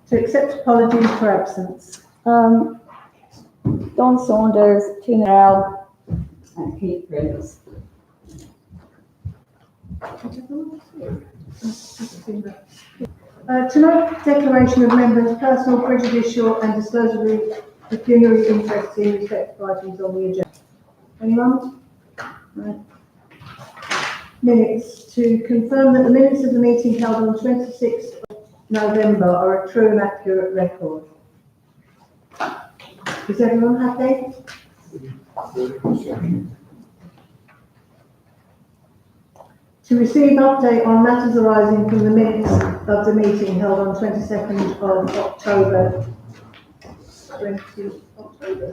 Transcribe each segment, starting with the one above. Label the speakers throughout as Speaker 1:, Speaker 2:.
Speaker 1: To accept apologies for absence.
Speaker 2: Don Saunders, Tina L, and Keith Prince.
Speaker 1: Tonight, declaration of members' personal, prejudicial and disclosure of pecuniary interests in respect of items on the agenda. Anyone? Right. Minutes. To confirm that the minutes of the meeting held on 26th of November are a true and accurate record. Is everyone happy? To receive update on matters arising from the minutes of the meeting held on 22nd of October. 20 October.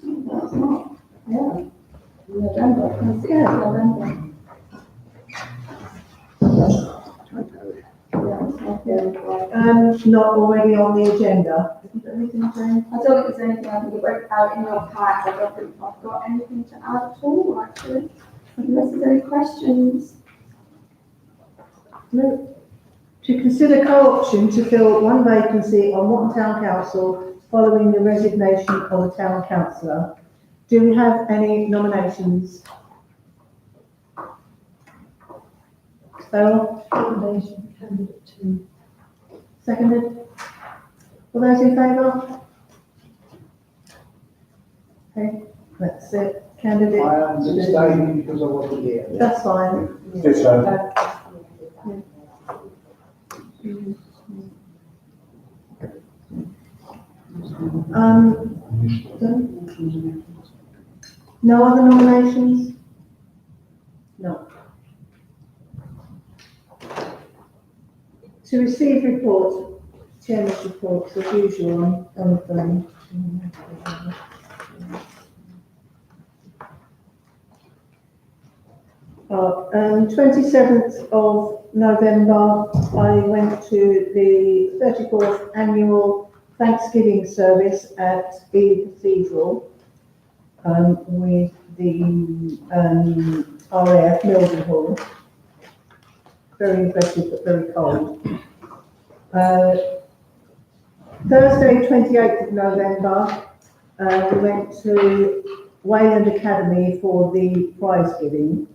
Speaker 2: That's not, yeah. November. Yeah, November.
Speaker 1: Not already on the agenda. Is there anything, Jane?
Speaker 2: I don't think there's anything I think about out in your pack. I don't think I've got anything to add at all, actually. Unless there's any questions.
Speaker 1: No. To consider co-option to fill one vacancy on Watton Town Council following the resignation of the town councillor. Do we have any nominations? Farrell?
Speaker 3: Nomination candidate 2.
Speaker 1: Seconded? All those in favour? Okay, that's it. Candidate.
Speaker 4: I am abstaining because I wasn't here.
Speaker 1: That's fine.
Speaker 5: Yes, sir.
Speaker 1: No other nominations? No. To receive reports, chairman's reports as usual on the phone. 27th of November, I went to the 34th annual Thanksgiving service at Ely Cathedral with the RAF Mildenhall. Very impressive but very cold. Thursday, 28th of November, we went to Wayland Academy for the prize giving.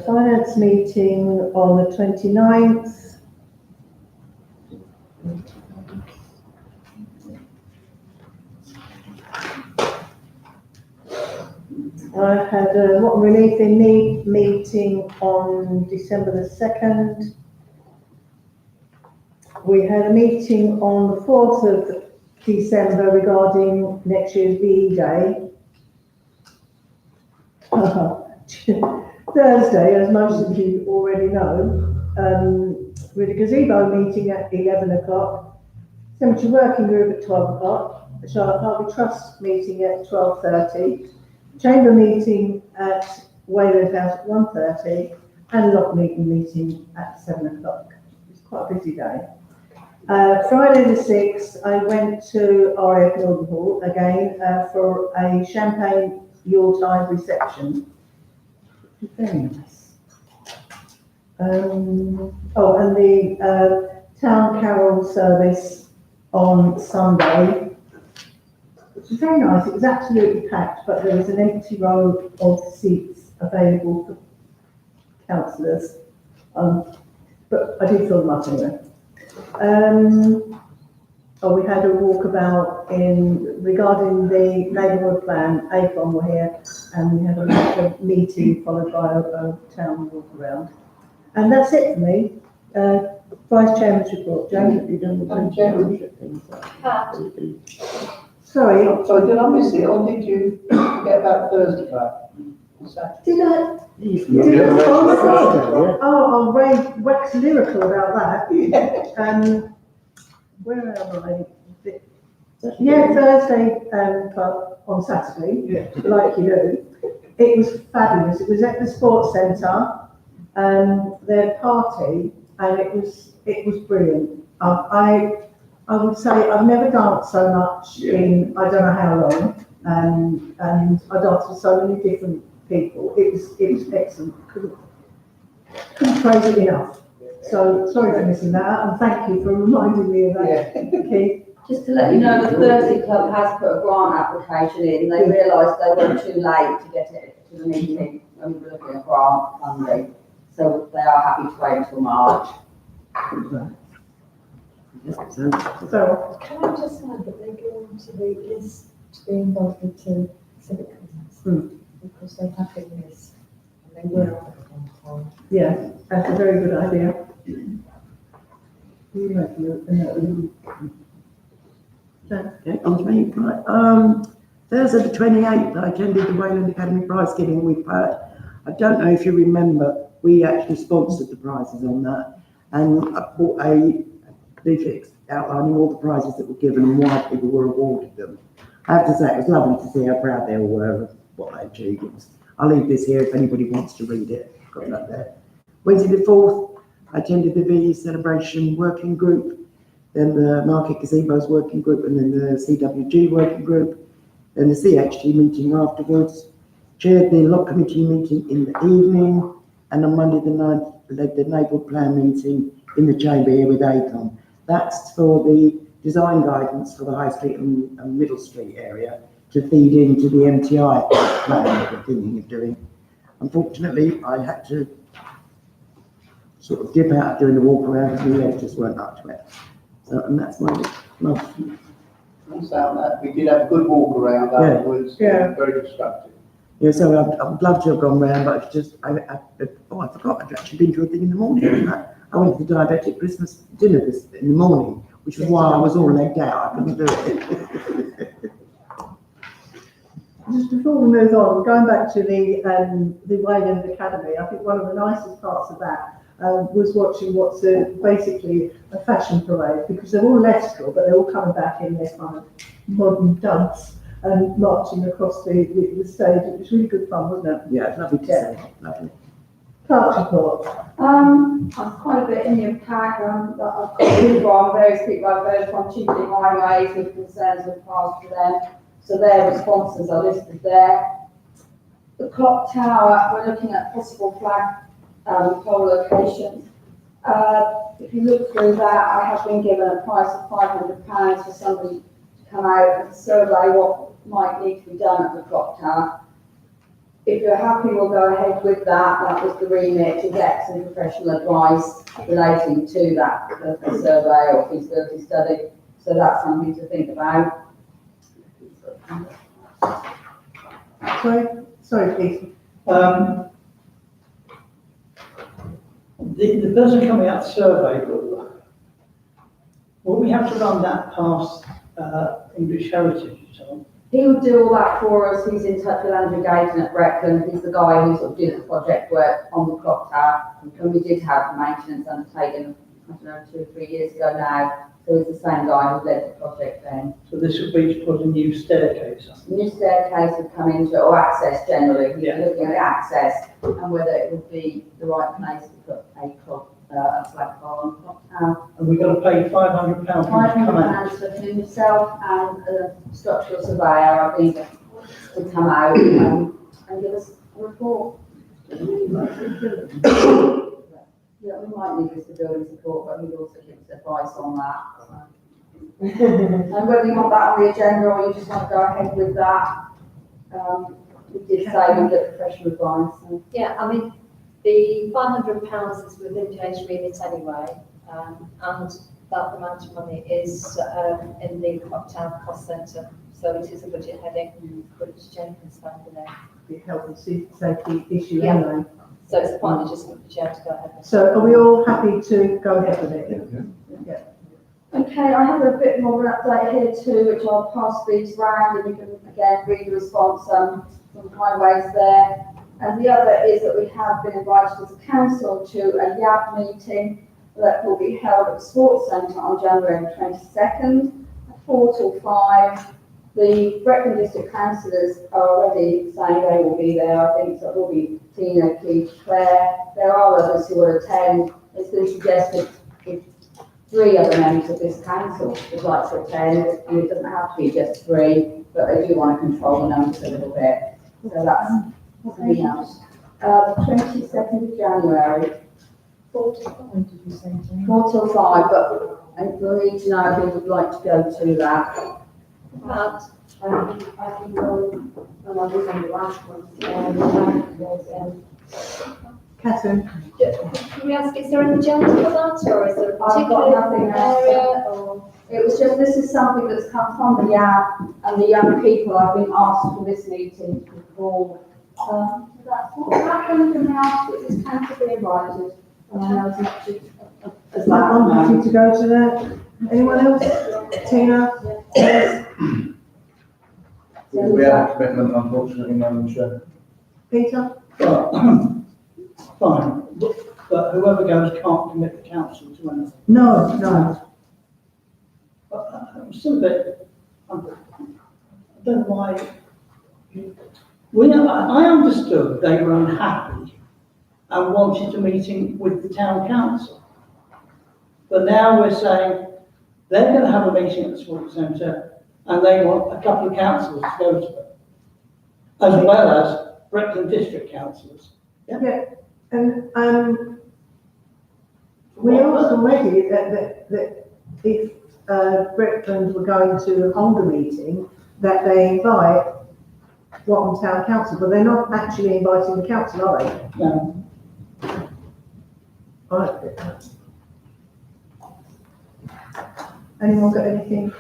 Speaker 1: Finance meeting on the 29th. I had a What Relief in Need meeting on December the 2nd. We had a meeting on the 4th of December regarding next year's VE Day. Thursday, as most of you already know, with a gazebo meeting at 11 o'clock, cemetery working group at 12 o'clock, the Charlotte Harvey Trust meeting at 12:30, chamber meeting at Wayland House at 1:30, and lock meeting at 7 o'clock. It's quite a busy day. Friday the 6th, I went to RAF Mildenhall again for a champagne Yuletide reception. Very nice. And the town carol service on Sunday, which was very nice. It was absolutely packed, but there was an empty row of seats available for councillors. But I did fill them up anyway. We had a walkabout regarding the neighbourhood plan. ACON were here, and we had a meeting followed by a town walk around. And that's it for me. Vice Chairman's report. Jane, have you done the chairmanship thing? Sorry.
Speaker 4: Sorry, did I miss it, or did you get about Thursday back?
Speaker 1: Did I?
Speaker 5: Yeah.
Speaker 1: I'll wax lyrical about that.
Speaker 4: Yeah.
Speaker 1: Where am I? Yeah, Thursday club on Saturday, like you do. It was fabulous. It was at the sports centre, their party, and it was brilliant. I would say I've never danced so much in I don't know how long, and I danced with so many different people. It was excellent. Couldn't praise it enough. So sorry for missing that out, and thank you for reminding me of that, Keith.
Speaker 2: Just to let you know, the Thursday Club has put a grant application in. They realised they were too late to get it to the meeting when we were looking at grant funding. So they are happy to wait until March.
Speaker 1: So,
Speaker 3: Can I just add that they go on to the list to be invited to civic events? Because they have been missed, and they were on it one time.
Speaker 1: yeah, that's a very good idea.
Speaker 5: Okay, on to me, right. Thursday the 28th, I attended the Wayland Academy prize giving with Pat. I don't know if you remember, we actually sponsored the prizes on that, and I bought a leaflet outlining all the prizes that were given and why people were awarded them. I have to say, it was lovely to see how proud they all were of what they achieved. I'll leave this here if anybody wants to read it. Got that there. Wednesday the 4th, I attended the VE Celebration Working Group, then the Market Gazebos Working Group, and then the CWG Working Group, then the CHG meeting afterwards, chaired the Lot Committee meeting in the evening, and on Monday the 9th, led the Naval Plan meeting in the chamber here with ACOM. That's for the design guidance for the High Street and Middle Street area to feed into the MTI plan that we're thinking of doing. Unfortunately, I had to sort of dip out during the walk around because the legs just weren't up to it. So, and that's my
Speaker 4: Understand that. We did have a good walk around afterwards.
Speaker 1: Yeah.
Speaker 4: Very constructive.
Speaker 5: yeah, so I would love to have gone round, but it's just, I forgot I'd actually been to a thing in the morning. I went to the diabetic Christmas dinner in the morning, which was why I was all legged out. I couldn't do it.
Speaker 1: Just before we move on, going back to the Wayland Academy, I think one of the nicest parts of that was watching what's basically a fashion parade, because they're all Leicester, but they're all coming back in their kind of modern dance and marching across the stage. It was really good fun, wasn't it?
Speaker 5: Yeah, it's lovely to see. Lovely.
Speaker 1: Clerk's report.
Speaker 2: I'm quite a bit in your pack, I've got from various people I've heard from, chiefly highways with concerns with passed to them. So their responses are listed there. The clock tower, we're looking at possible flag pole locations. If you look through that, I have been given a price of £500 for somebody to come out and survey what might need to be done at the clock tower. If you're happy, we'll go ahead with that. That was the remit, to get some professional advice relating to that survey or feasibility study. So that's something to think about.
Speaker 1: Sorry, Keith.
Speaker 4: The person coming out to survey, will we have to run that past English Heritage at all?
Speaker 2: He would do all that for us. He's in touch with Andrew Gayton at Brecon. He's the guy who sort of did the project work on the clock tower. And we did have maintenance undertaken, I don't know, 2 or 3 years ago now. So he's the same guy who led the project then.
Speaker 4: So this would be to put a new staircase up?
Speaker 2: The new staircase would come into, or access generally. He's
Speaker 4: Yeah.
Speaker 2: looking at access and whether it would be the right place to put a flagpole on the clock tower.
Speaker 4: And we've got to pay £500 for him to come out?
Speaker 2: £500 for himself and a structural surveyor, I think, to come out and give us a report. Yeah, we might need this for building support, but we'd also give us advice on that. And whether you want that on the agenda or you just want to go ahead with that, we did say we'd get professional advice. So.
Speaker 3: Yeah, I mean, the £500 is within Jane's remit anyway, and that amount of money is in the Clock Tower cost centre, so it is a budget heading, which Jane can spend in there.
Speaker 1: The health and safety issue
Speaker 3: Yeah.
Speaker 1: anyway.
Speaker 3: So it's partly just for Jane to go ahead with.
Speaker 1: So are we all happy to go ahead with it? Yeah.
Speaker 2: Okay, I have a bit more of an update here too, which I'll pass these round and you can again read the response from highways there. And the other is that we have been invited as a council to a YAB meeting that will be held at the Sports Centre on January 22nd, 4 till 5. The Brecon District councillors are already saying they will be there. I think so it will be Tina, Keith, Claire. There are others who will attend. It's been suggested if 3 other members of this council would like to attend, and it doesn't have to be just 3, but they do want to control the numbers a little bit. So that's something else. 22nd of January.
Speaker 6: 4 to 5, did you say, Jane?
Speaker 2: 4 till 5, but we'll need to know who would like to go to that.
Speaker 3: But
Speaker 6: I can go, and I was on the last one.
Speaker 1: Catherine,
Speaker 3: can we ask, is there an agenda for that, or is there a
Speaker 2: I've got
Speaker 3: particular
Speaker 2: nothing else.
Speaker 3: area, or?
Speaker 2: It was just, this is something that's come from the YAB and the young people. I've been asked for this meeting before. That's what happened, and they asked if this can to be invited. And I know as much as
Speaker 1: I'm
Speaker 2: that.
Speaker 1: happy to go to that. Anyone else? Tina? Yes.
Speaker 7: We have a commitment, unfortunately, Madam Chair.
Speaker 1: Peter?
Speaker 4: Fine, but whoever goes can't commit the council to anything.
Speaker 1: No, no.
Speaker 4: I'm still a bit, I don't know why. I understood they were unhappy and wanted a meeting with the town council. But now we're saying they're going to have a meeting at the sports centre and they want a couple of councillors to go to it, as well as Brixton district councillors.
Speaker 1: Yeah, and, we asked already that if, Brickland were going to hold a meeting, that they invite Watton Town Council, but they're not actually inviting the council, are they?
Speaker 4: No.
Speaker 1: Right. Anyone got anything?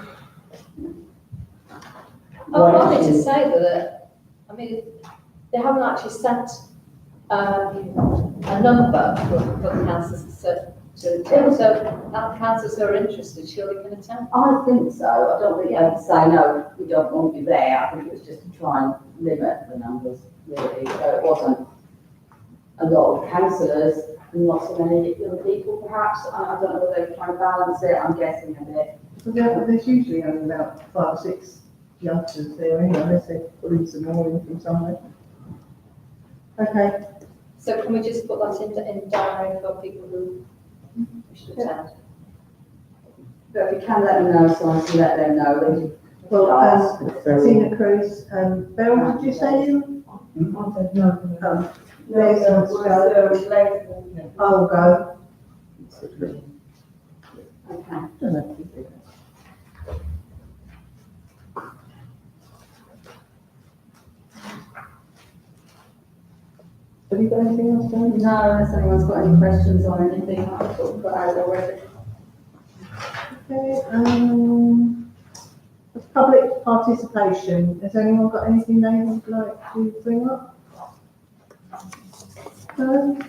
Speaker 3: I wanted to say that, I mean, they haven't actually set a number for the councils to attend, so our councils who are interested surely can attend.
Speaker 2: I think so. I don't think they can say, no, we don't want you there. I think it was just to try and limit the numbers, really. So it wasn't a lot of councillors and not so many young people, perhaps. I don't know whether they're trying to balance it. I'm guessing a bit.
Speaker 1: Well, there's usually only about 5 or 6 youngsters there anyway, unless they're pulling some more in from somewhere. Okay,
Speaker 3: So can we just put that in diary for people who wish to attend?
Speaker 2: But if you can let them know, so I can let them know. They
Speaker 1: well, Tina Cruz, Beryl, did you say you?
Speaker 6: I said no.
Speaker 1: There's I'll go.
Speaker 2: Okay.
Speaker 1: Have you got anything else, Dan?
Speaker 2: No, unless anyone's got any questions on anything I've sort of put out already.
Speaker 1: Okay, public participation. Has anyone got anything they would like to bring up? No?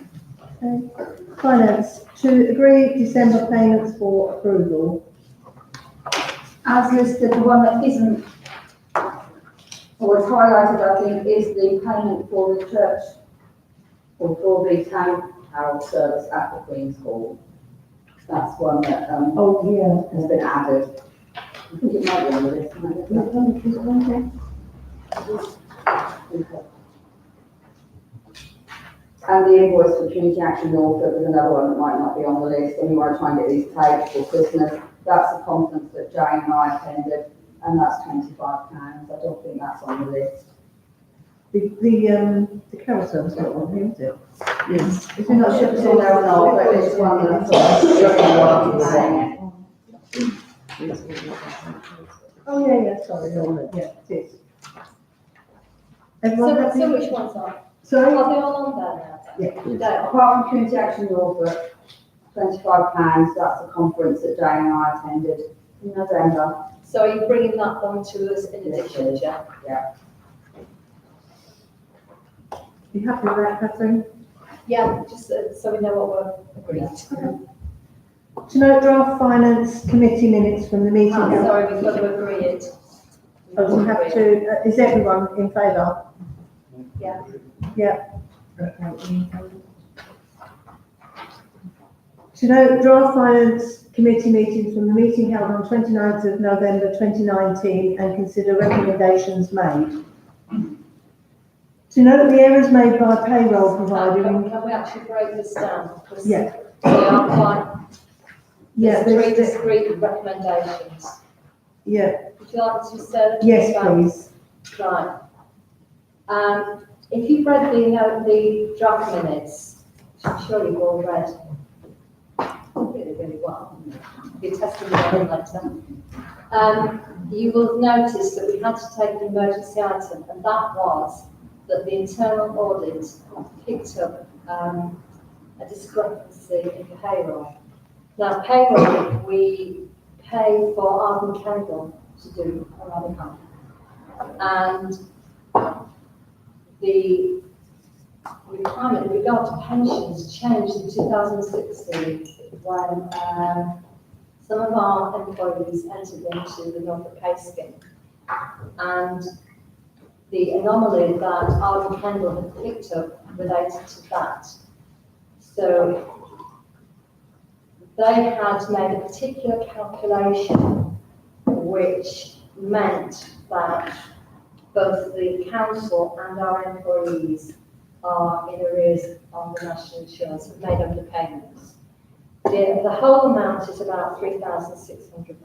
Speaker 1: Okay. Finance, to agree December payments for approval.
Speaker 2: As listed, the one that isn't, or is highlighted, I think, is the payment for the church, or for the town carol service at the Queen's Hall. That's one that,
Speaker 1: Oh, yeah.
Speaker 2: has been added. I think it might be on the list, might it? And the invoice for Community Action Norfolk is another one that might not be on the list, and we want to try and get these paid for Christmas. That's a conference that Jane and I attended, and that's £25. I don't think that's on the list.
Speaker 1: The carol service not on here, is it?
Speaker 5: Yes.
Speaker 1: Is it not
Speaker 2: It's on there or not, but it's one that I thought.
Speaker 1: Oh, yeah, sorry, yeah, it is. Everyone
Speaker 3: So
Speaker 1: happy?
Speaker 3: which ones are?
Speaker 1: Sorry?
Speaker 3: Are they all on there now?
Speaker 1: Yeah.
Speaker 3: They are.
Speaker 2: Apart from Community Action Norfolk, £25, that's a conference that Jane and I attended in November.
Speaker 3: So are you bringing that one to us in addition, Jack?
Speaker 2: Yeah.
Speaker 1: You happy with that, Catherine?
Speaker 3: Yeah, just so we know what we're agreeing to.
Speaker 1: To note draft finance committee minutes from the meeting.
Speaker 3: Oh, sorry, we've got to agree it.
Speaker 1: Oh, we have to, is everyone in favour?
Speaker 3: Yeah.
Speaker 1: Yeah. To note draft finance committee meetings from the meeting held on 29th of November 2019 and consider recommendations made. To note the errors made by payroll provider.
Speaker 3: Can we actually break this down? Because
Speaker 1: Yeah.
Speaker 3: they are quite,
Speaker 1: Yeah,
Speaker 3: there's three
Speaker 1: there's,
Speaker 3: discrete recommendations.
Speaker 1: yeah,
Speaker 3: Would you like to say that?
Speaker 1: yes, please.
Speaker 3: Right. If you've read the draft minutes, which I'm sure you've all read, be a testimonial letter. You will notice that we had to take an emergency item, and that was that the internal audit picked up a discrepancy in payroll. Now, payroll, we pay for Arden Kendall to do on our behalf. And the requirement in regard to pensions changed in 2016 when some of our employees entered into the Norfolk Pay Scheme. And the anomaly that Arden Kendall had picked up related to that. So they had made a particular calculation which meant that both the council and our employees are in arrears on the national insurance, have made underpayments. The whole amount is about £3,600,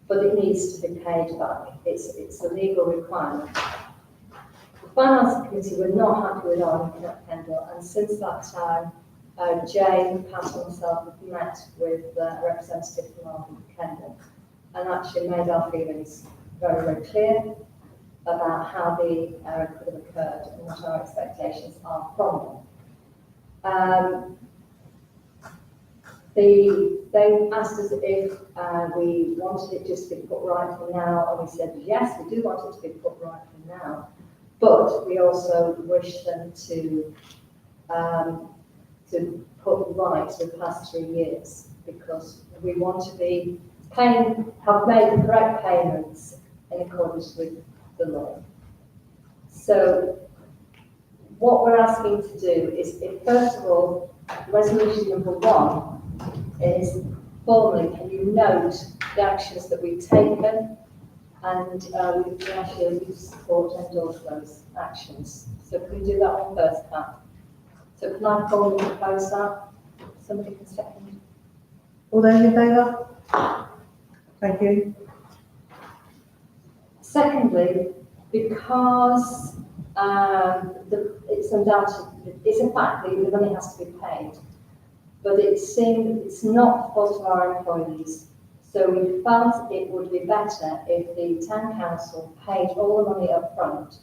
Speaker 3: but it needs to be paid back. It's a legal requirement. The Finance Committee were not happy with Arden Kendall, and since that time, Jane, Pat and myself have met with a representative from Arden Kendall and actually made our feelings very, very clear about how the error could have occurred and what our expectations are from them. They asked us if we wanted it just to be put right for now, and we said yes, we do want it to be put right for now, but we also wish them to put right the past 3 years, because we want to be have made the correct payments in accordance with the law. So what we're asking to do is, if, first of all, resolution number 1 is formally, can you note the actions that we've taken, and we actually support and endorse those actions. So can we do that one first, Pat? So can I formally propose that? Somebody can second.
Speaker 1: All those in favour? Thank you.
Speaker 3: Secondly, because it's undoubted, it's a fact that the money has to be paid, but it seemed it's not the fault of our employees. So we felt it would be better if the town council paid all the money up front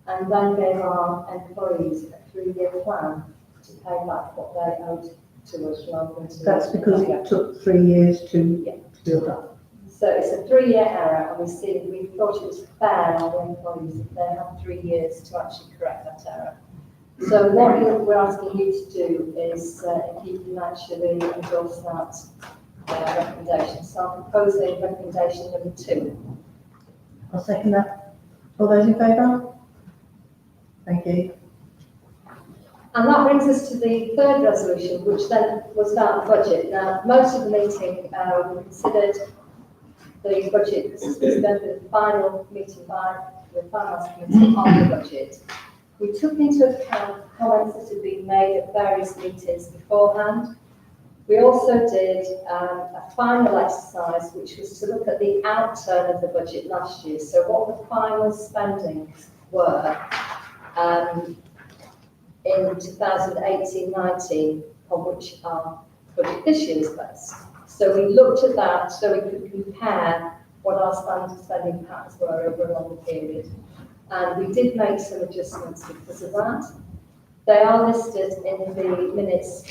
Speaker 3: and then gave our employees a 3-year plan to pay back what they owed to us rather than to.
Speaker 1: That's because it took 3 years to build up.
Speaker 3: So it's a 3-year error, and we thought it was fair on the employees if they had 3 years to actually correct that error. So what we're asking you to do is, if you can actually endorse that recommendation. So I'm proposing recommendation number 2.
Speaker 1: I'll second that. All those in favour? Thank you.
Speaker 3: And that brings us to the third resolution, which then was about the budget. Now, most of the meeting we considered the budget. This was then the final meeting by the Finance Committee on the budget. We took into account comments that had been made at various meetings beforehand. We also did a final exercise, which was to look at the outturn of the budget last year. So what the final spendings were in 2018-19, on which our budget this year is based. So we looked at that so we could compare what our standard spending patterns were over a longer period. And we did make some adjustments because of that. They are listed in the minutes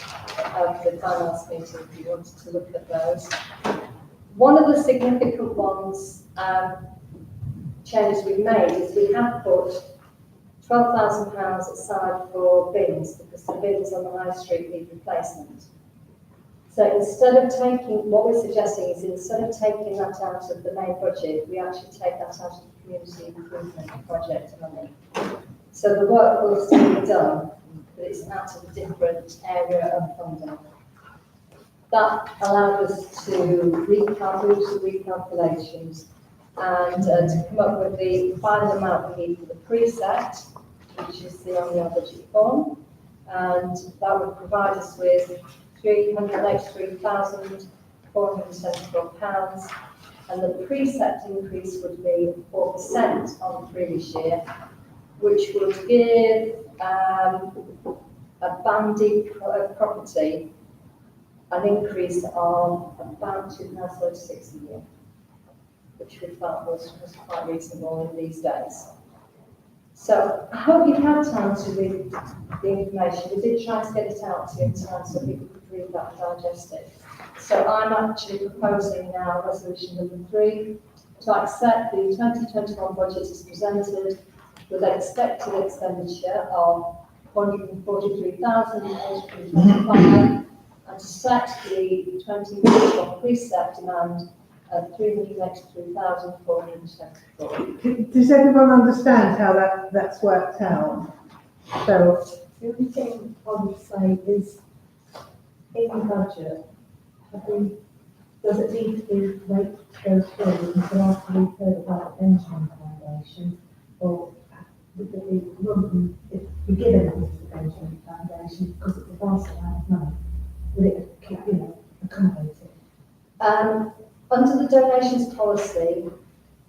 Speaker 3: of the Finance Meeting if you wanted to look at those. One of the significant ones, changes we've made is we have put £12,000 aside for bins, because the bins on the high street need replacement. So instead of taking, what we're suggesting is instead of taking that out of the main budget, we actually take that out of the community improvement project money. So the work will still be done, but it's out of a different area of funding. That allowed us to do some recalculations and to come up with the final amount we need for the preset, which is the on our budget form, and that would provide us with £383,474, and the preset increase would be 4% on the previous year, which would give a banded property an increase of about £2.36 a year, which we felt was quite reasonable in these days. So I hope you've had time to read the information. We did try to get it out to you in time so people could read that and digest it. So I'm actually proposing now resolution number 3 to accept the 2021 budget as presented with expected expenditure of £143,825 and to set the 2021 precept demand at £383,474.
Speaker 1: Does everyone understand how that's worked out? So,
Speaker 6: The only thing I would say is, in the budget, does it need to be wait to go through until after we've heard about the Benjamin Foundation? Or would it be, if we give anything to the Benjamin Foundation, because it's a vast amount of money, would it, accommodate it?
Speaker 3: Under the donations policy,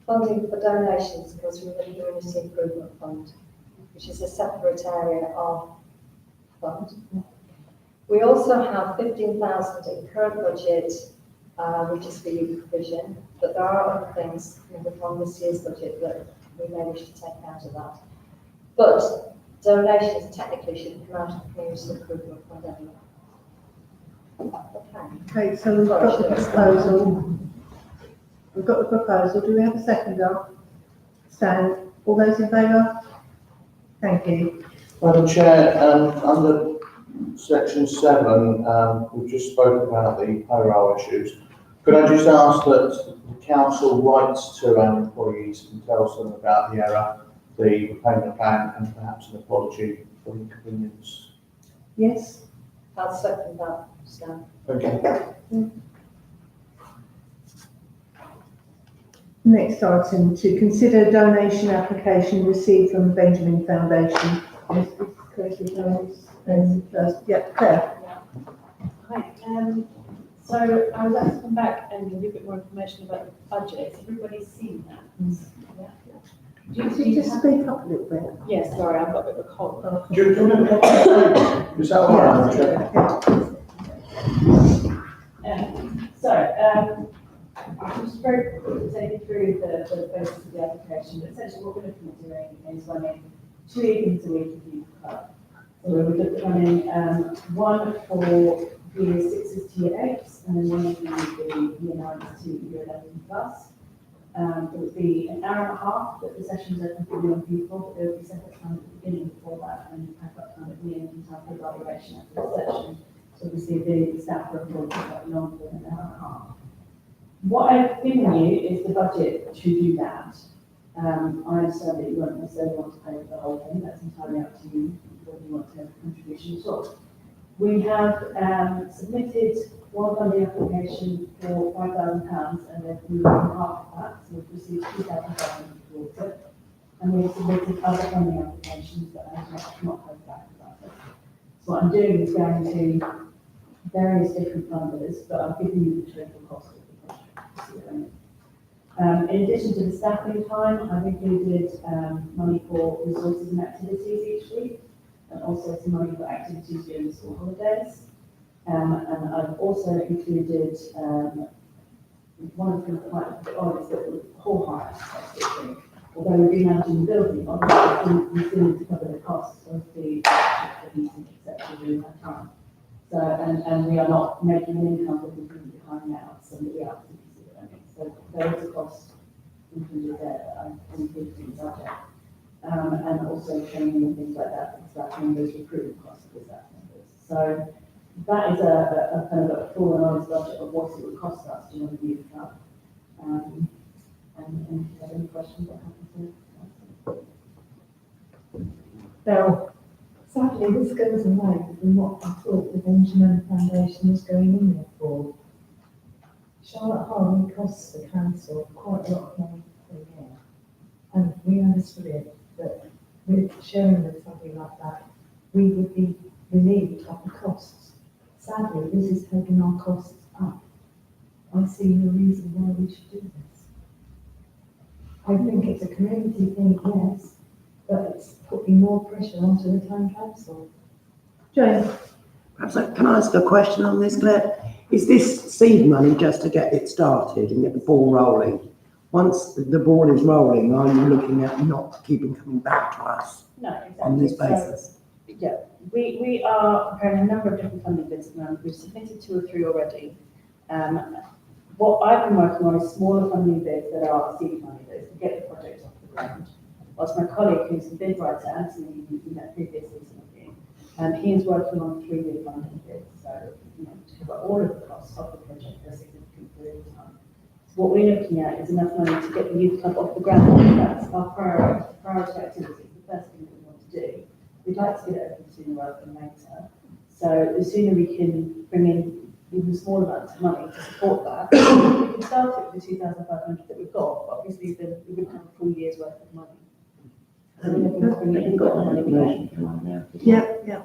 Speaker 3: funding for donations goes from the Community Improvement Fund, which is a separate area of fund. We also have 15,000 in current budget, which is for youth provision, but there are other things from this year's budget that we may wish to take out of that. But donations technically should come out of the Community Improvement Fund anyway.
Speaker 1: okay, so we've got the proposal. We've got the proposal. Do we have a seconder? Stan, all those in favour? Thank you.
Speaker 7: Madam Chair, under section 7, we've just spoken about the payroll issues. Could I just ask that the council writes to our employees and tells them about the error, the repayment plan, and perhaps an apology for inconvenience?
Speaker 1: Yes?
Speaker 3: I'll second that, Stan.
Speaker 7: Thank you.
Speaker 1: Next item, to consider donation application received from the Benjamin Foundation. Yeah, Claire.
Speaker 8: Hi, so I would like to come back and give you a bit more information about the budget. Everybody's seen that? Yeah.
Speaker 1: Could you just speak up a little bit?
Speaker 8: Yes, sorry, I've got a bit of a cold.
Speaker 7: Do you want to copy? Is that all right, Madam Chair?
Speaker 8: I'm just very quickly to take you through the basis of the application, but essentially what we're looking at doing is running 2 evenings a week of youth club. So we would look at running one for year 6s to year 8s, and then one evening for year 9s to year 11 plus. It would be an hour and a half that the sessions are open for young people, but there would be separate time at the beginning before that, and backup time at the end in time for evaluation after the session. So obviously the staff are employed for quite longer than an hour and a half. What I've given you is the budget to do that. I understand that you won't necessarily want to pay for the whole thing, that's entirely up to you, whether you want to have a contribution at all. We have submitted one funding application for £5,000, and they've moved half of that, so we've received £2,000 towards it. And we've submitted other funding applications that I have not heard back about it. So what I'm doing is going to various different funders, but I've given you the total cost of the project. In addition to the staffing time, I've included money for resources and activities each week, and also some money for activities during the school holidays. And I've also included one of the quite odd is that the whole hire thing. Although we've been managing the building, obviously we still need to cover the costs of the heating, etc. during that time. So and we are not making an income that we can be hiring out somebody else. So there is a cost included there that I've included in the budget. And also training and things like that, staff members, recruitment costs for staff members. So that is a kind of a full and honest budget of what it would cost us to run a youth club. And if you have any questions, I'm happy to answer.
Speaker 1: Bill.
Speaker 6: Sadly, this goes away from what I thought the Benjamin Foundation was going in there for. Charlotte Harley costs the council quite a lot of money per year. And we understood it that with sharing with something like that, we would be relieved of the costs. Sadly, this is taking our costs up. I see no reason why we should do this. I think it's a community thing, yes, but it's putting more pressure onto the town council.
Speaker 1: Jane.
Speaker 5: Perhaps can I ask a question on this, Claire? Is this seed money just to get it started and get the ball rolling? Once the ball is rolling, are you looking at not keeping coming back to us
Speaker 8: No, exactly.
Speaker 5: on this
Speaker 8: So,
Speaker 5: basis?
Speaker 8: yeah, we are preparing a number of different funding bids at the moment. We've submitted 2 or 3 already. What I've been working on is smaller funding bids that are seed money bids to get the project off the ground. Whilst my colleague, who's the bid writer, Anthony, who we met previously, some of you, he is working on 3-year funding bids. So, you know, to cover all of the costs of the project for a significant period of time. So what we're looking at is enough money to get the youth club off the ground. That's our priority activity, the first thing that we want to do. We'd like to get it open sooner rather than later. So the sooner we can bring in even small amounts of money to support that, we can start it with the 2,500 that we've got. But obviously, then we wouldn't have a full year's worth of money. So we're looking to bring in the money we can.
Speaker 5: Yeah.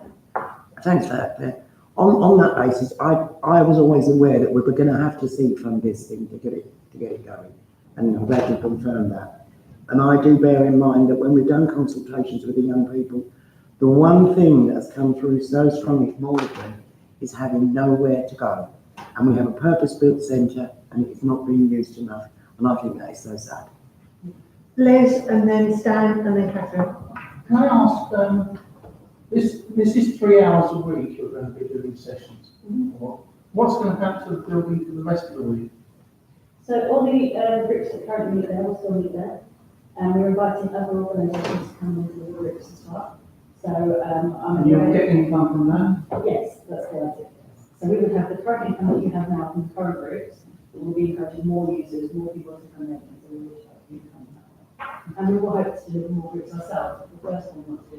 Speaker 5: Thanks for that, Claire. On that basis, I was always aware that we were going to have to seed fund this thing to get it going, and I'm glad you confirmed that. And I do bear in mind that when we've done consultations with the young people, the one thing that's come through so strongly from all of them is having nowhere to go. And we have a purpose-built centre, and it's not being used enough, and I think that is so sad.
Speaker 1: Liz, and then Stan, and then Catherine.
Speaker 9: Can I ask, this is 3 hours a week you're going to be doing sessions. What's going to happen to the building for the rest of the week?
Speaker 8: So all the groups that currently meet there will still meet there. And we're inviting other organisations to come into the groups as well. So
Speaker 9: And you'll get income from that?
Speaker 8: Yes, that's correct. So we would have the current income that you have now from the current groups, but we'll be encouraging more users, more people to come in, and so we will have income that way. And we will hope to deliver more groups ourselves. The first one wants to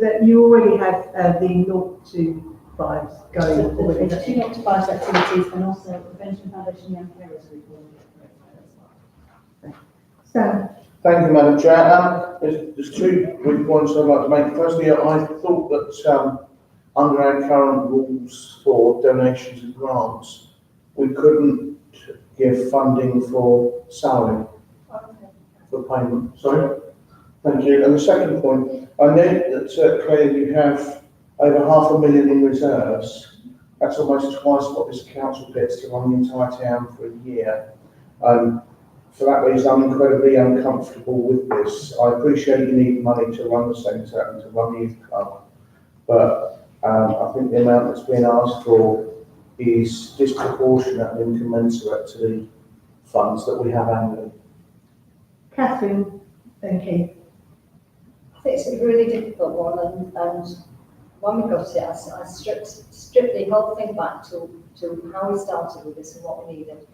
Speaker 1: That you already have the 0 to 5s going
Speaker 8: so
Speaker 1: already.
Speaker 8: there's 2 up to 5 activities, and also Prevention Foundation Young Carers Group will be as well.
Speaker 1: Stan.
Speaker 7: Thank you, Madam Chair. There's 2 brief points I'd like to make. Firstly, I thought that under our current rules for donations and grants, we couldn't give funding for salary, for payment. Sorry? Thank you. And the second point, I know that Claire, you have over £500,000 in reserves. That's almost twice what this council gets to run the entire town for a year. For that reason, I'm incredibly uncomfortable with this. I appreciate you need money to run the centre and to run the youth club, but I think the amount that's being asked for is disproportionate and incommensurate to the funds that we have annually.
Speaker 1: Catherine, thank you.
Speaker 3: I think it's a really difficult one, and when we got it, I stripped the whole thing back to how we started with this and what we needed.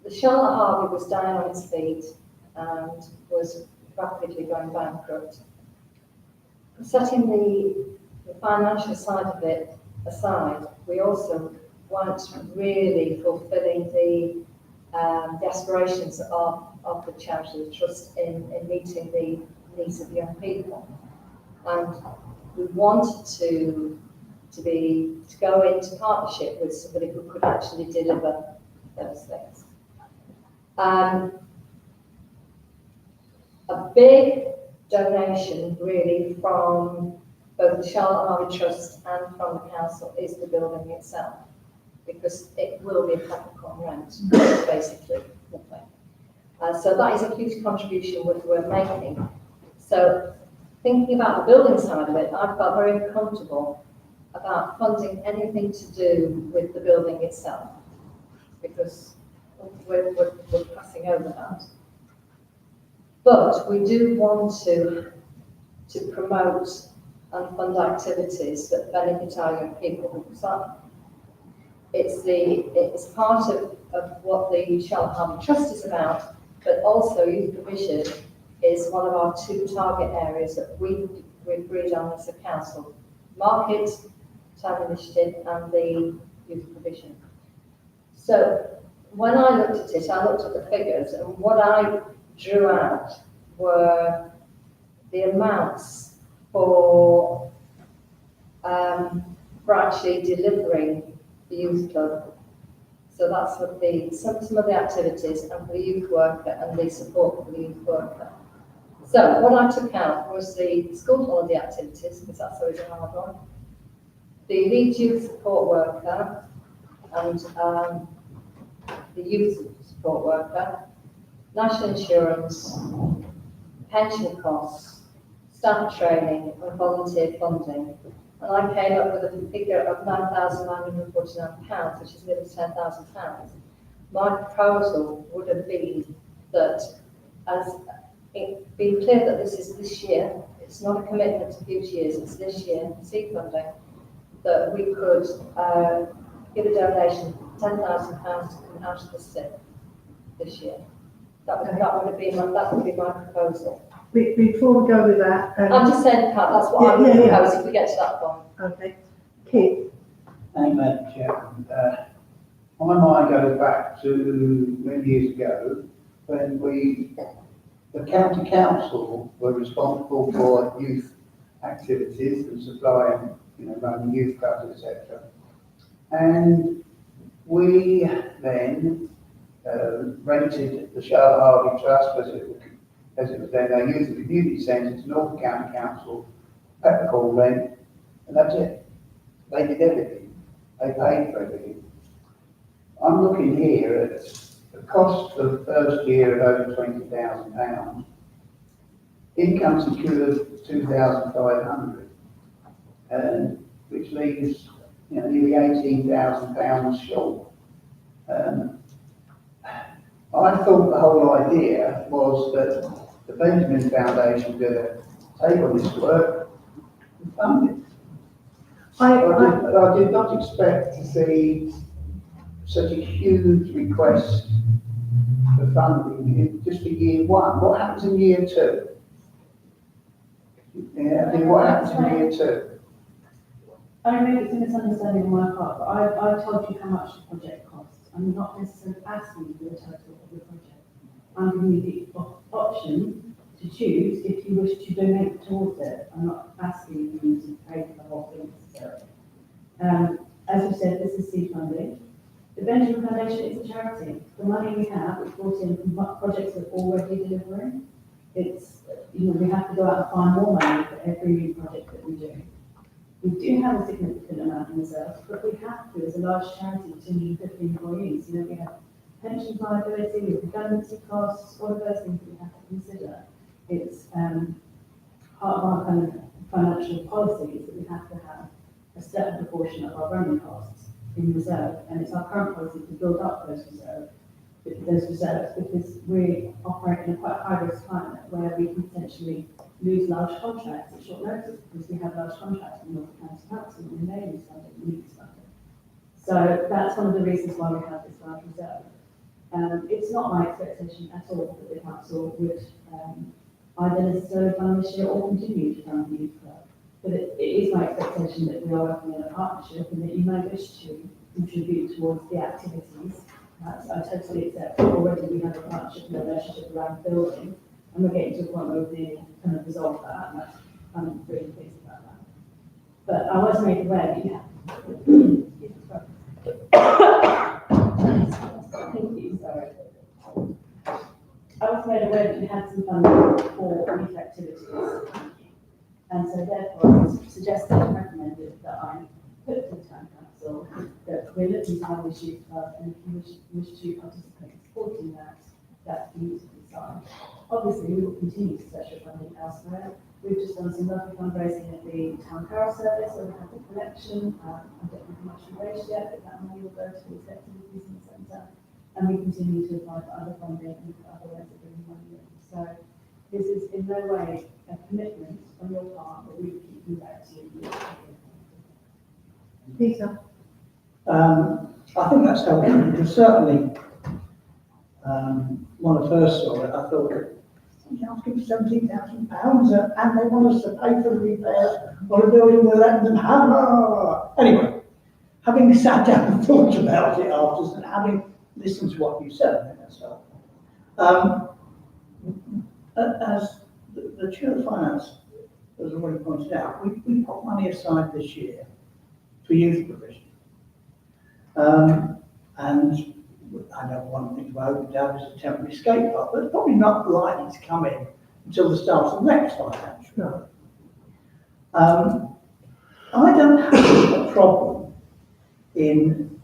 Speaker 3: The Charlotte Harbour was down on its feet and was rapidly going bankrupt. Setting the financial side of it aside, we also weren't really fulfilling the aspirations of the charity, the trust in meeting the needs of young people. And we wanted to go into partnership with somebody who could actually deliver those things. A big donation really from both the Charlotte Harbour Trust and from the council is the building itself, because it will be a Capricorn rent, basically. So that is a huge contribution we're making. So thinking about the building side of it, I've got very comfortable about funding anything to do with the building itself, because we're passing over that. But we do want to promote and fund activities that benefit our young people, because it's part of what the Charlotte Harbour Trust is about, but also youth provision is one of our 2 target areas that we've agreed on as a council: market, town initiative, and the youth provision. So when I looked at it, I looked at the figures, and what I drew out were the amounts for actually delivering the youth club. So that's what some of the activities, and for the youth worker and the support for the youth worker. So what I took out was the school holiday activities, because that's always a hard one. the lead youth support worker and the youth support worker, national insurance, pension costs, staff training and volunteer funding. And I came up with a figure of £9,949, which is nearly £10,000. My proposal would have been that, as it being clear that this is this year, it's not a commitment to future years, it's this year, seed funding, that we could give a donation of £10,000 to come out of the SIP this year. That would be my proposal.
Speaker 1: Before we go with that,
Speaker 3: I'm just saying, Pat, that's what I would propose if we get to that point.
Speaker 1: Okay, Keith,
Speaker 10: Thank you, Madam Chair. My mind goes back to many years ago when the county council were responsible for youth activities and supplying, running youth clubs, etc. And we then rented the Charlotte Harvey Trust, as it was then, our youth and community centre to Norfolk County Council, peppercorn rent, and that's it. They did everything. They paid for everything. I'm looking here at the cost for the first year of over £20,000. Income secured 2,500, and which leaves nearly £18,000 short. I thought the whole idea was that the Benjamin Foundation did take on this work and fund it. I did not expect to see such a huge request for funding in just for year one. What happens in year two? Yeah, I mean, what happens in year two?
Speaker 8: I know it's a misunderstanding on my part, but I told you how much the project costs. I'm not necessarily asking you the total of the project. I'm giving you the option to choose if you wish to donate towards it. I'm not asking you to pay for the whole thing necessarily. As you said, this is seed funding. The Benjamin Foundation is a charity. The money we have is brought in from projects that are already delivering. It's, we have to go out and find more money for every new project that we do. We do have a significant amount in reserves, but we have to, as a large charity, 250 employees. We have pension liability, we have redundancy costs, all of those things that we have to consider. It's part of our kind of financial policies that we have to have a certain proportion of our running costs in reserve, and it's our current policy to build up those reserves because we operate in a quite high-risk climate where we can potentially lose large contracts at short notice because we have large contracts with Norfolk County Council and they lose funding, we lose funding. So that's one of the reasons why we have this large reserve. It's not my expectation at all that the council would either necessarily fund this year or continue to fund the youth club. But it is my expectation that we are working in a partnership and that you may wish to contribute towards the activities. I totally accept that already we have a partnership and a relationship around building, and we're getting to a point where we're being kind of resolve that, and I'm really pleased about that. But I was made aware that you have. Thank you, sorry. I was made aware that you had some funding for youth activities, and so therefore I was suggested and recommended that I put to the town council that we're looking to have this youth club, and if you wish to participate in supporting that, that's for you to decide. Obviously, we will continue to search for funding elsewhere. We've just done some lovely fundraising at the town carol service, where we have the collection. I don't know how much we raised yet, but that money will go to the activities in the centre, and we continue to apply for other funding and for other ways of bringing money in. So this is in no way a commitment on your part, but we will keep you back to you.
Speaker 1: Peter.
Speaker 4: I think that's helpful, because certainly, when I first saw it, I thought, somebody else gives £17,000 and they want us to pay for the repair of a building we're letting them have. Anyway, having sat down and thought about it after and having listened to what you said, I think that's helpful. As the Chair of Finance has already pointed out, we put money aside this year for youth provision. And I know one thing to open down is a temporary skate park, but it's probably not likely to come in until the start of the next financial year. I don't have a problem in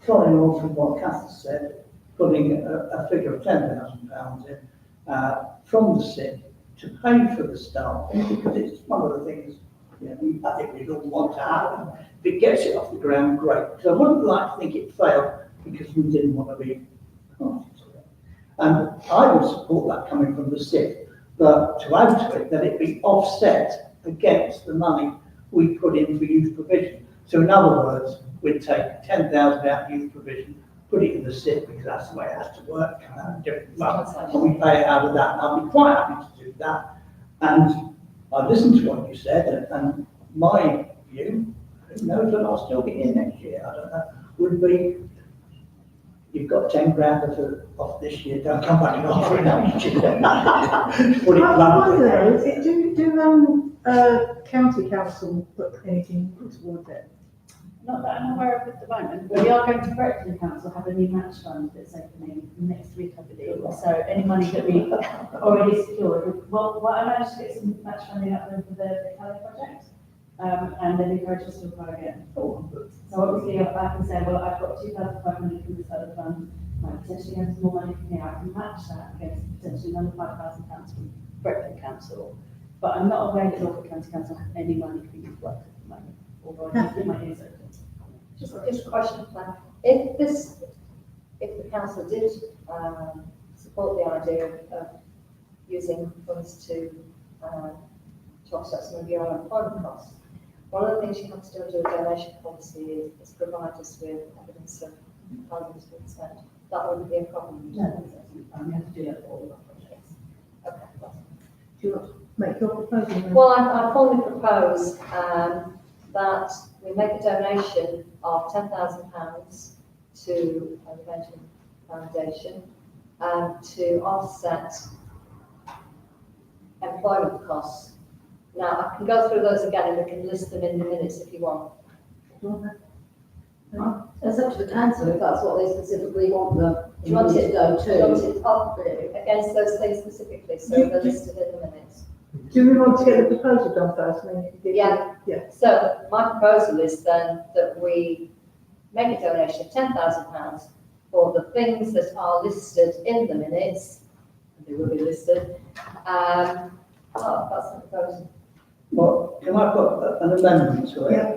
Speaker 4: following on from what Kath said, putting a figure of £10,000 in from the SIP to pay for the staff, because it's one of the things, you know, I think we all want to happen. If it gets it off the ground, great. Because I wouldn't like to think it failed because we didn't want to be party to it. And I would support that coming from the SIP, but to add to it, that it be offset against the money we put in for youth provision. So in other words, we'd take 10,000 out of youth provision, put it in the SIP because that's the way it has to work, come out of different funds, and we pay it out of that. And I'd be quite happy to do that. And I listened to what you said, and my view, who knows when I'll still be here next year, I don't know, would be, you've got 10 grand off this year, don't come back and offer it next year. Put it bluntly.
Speaker 1: Do county council put anything towards it?
Speaker 8: Not that I'm aware of at the moment, but we are going to Brexton Council have a new match fund that's opening next week, I believe. So any money that we already secured, well, I managed to get some match funding out there for the Cali project, and then encourage us to apply again. So obviously I can say, well, I've got 2,500 from this other fund, I potentially have some more money from here, I can match that against potentially another £5,000 from Brexton Council. But I'm not aware that Norfolk County Council have any money for youth work at the moment, although I think my ears open.
Speaker 3: Just a question, Claire. If the council did support the idea of using funds to offset some of your unemployment costs, one of the things you have to do under a donation policy is provide us with evidence of how it's been spent. That wouldn't be a problem.
Speaker 8: No, that's absolutely fine. We have to do that for all of our projects.
Speaker 3: Okay. Well.
Speaker 1: Do you want to make your proposal?
Speaker 3: Well, I formally propose that we make a donation of £10,000 to the Benjamin Foundation to offset employment costs. Now, I can go through those again and we can list them in the minutes if you want.
Speaker 2: It's up to the council if that's what they specifically want the.
Speaker 3: Do you want it
Speaker 2: to go
Speaker 3: Do you want it up against those things specifically, so they're listed in the minutes?
Speaker 1: Do we want to get the proposal done first? And then you can do
Speaker 3: Yeah.
Speaker 1: Yeah.
Speaker 3: So my proposal is then that we make a donation of £10,000 for the things that are listed in the minutes, and they will be listed. That's the proposal.
Speaker 4: Well, can I put an amendment to it?
Speaker 1: Yeah.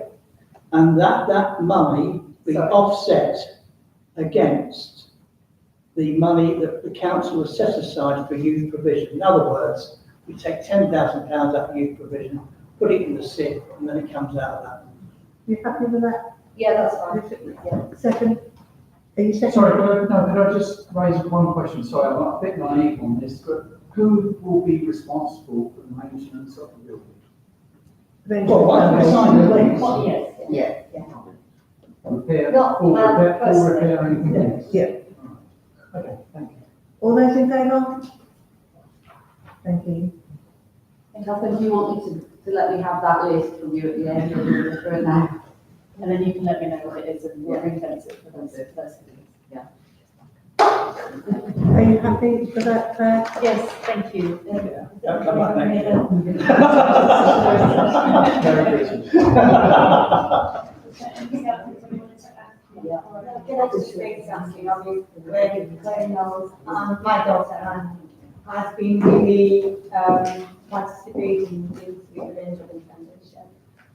Speaker 4: And that money be
Speaker 3: Sorry.
Speaker 4: offset against the money that the council has set aside for youth provision. In other words, we take £10,000 out of youth provision, put it in the SIP, and then it comes out of that.
Speaker 1: You happy with that?
Speaker 3: Yeah, that's fine. Yeah.
Speaker 1: Second? Are you second?
Speaker 9: Sorry, could I just raise one question? Sorry, I'm a bit naive on this, but who will be responsible for the maintenance of the building?
Speaker 4: Well, why don't we sign the lease?
Speaker 8: Yes.
Speaker 9: Repair,
Speaker 3: Not
Speaker 9: full repair,
Speaker 3: personally.
Speaker 9: anything else?
Speaker 1: Yeah.
Speaker 9: Okay, thank you.
Speaker 1: All those in favour? Thank you.
Speaker 2: And Catherine, do you want me to let me have that list from you at the end of the for now?
Speaker 8: And then you can let me know what it is and we'll ring fence it for those things. Yeah.
Speaker 1: Are you happy for that, Claire?
Speaker 8: Yes, thank you.
Speaker 4: Don't come back next year.
Speaker 9: Merry Christmas.
Speaker 11: Can I just say something? I mean, Claire knows, my daughter has been really participating in the Benjamin Foundation.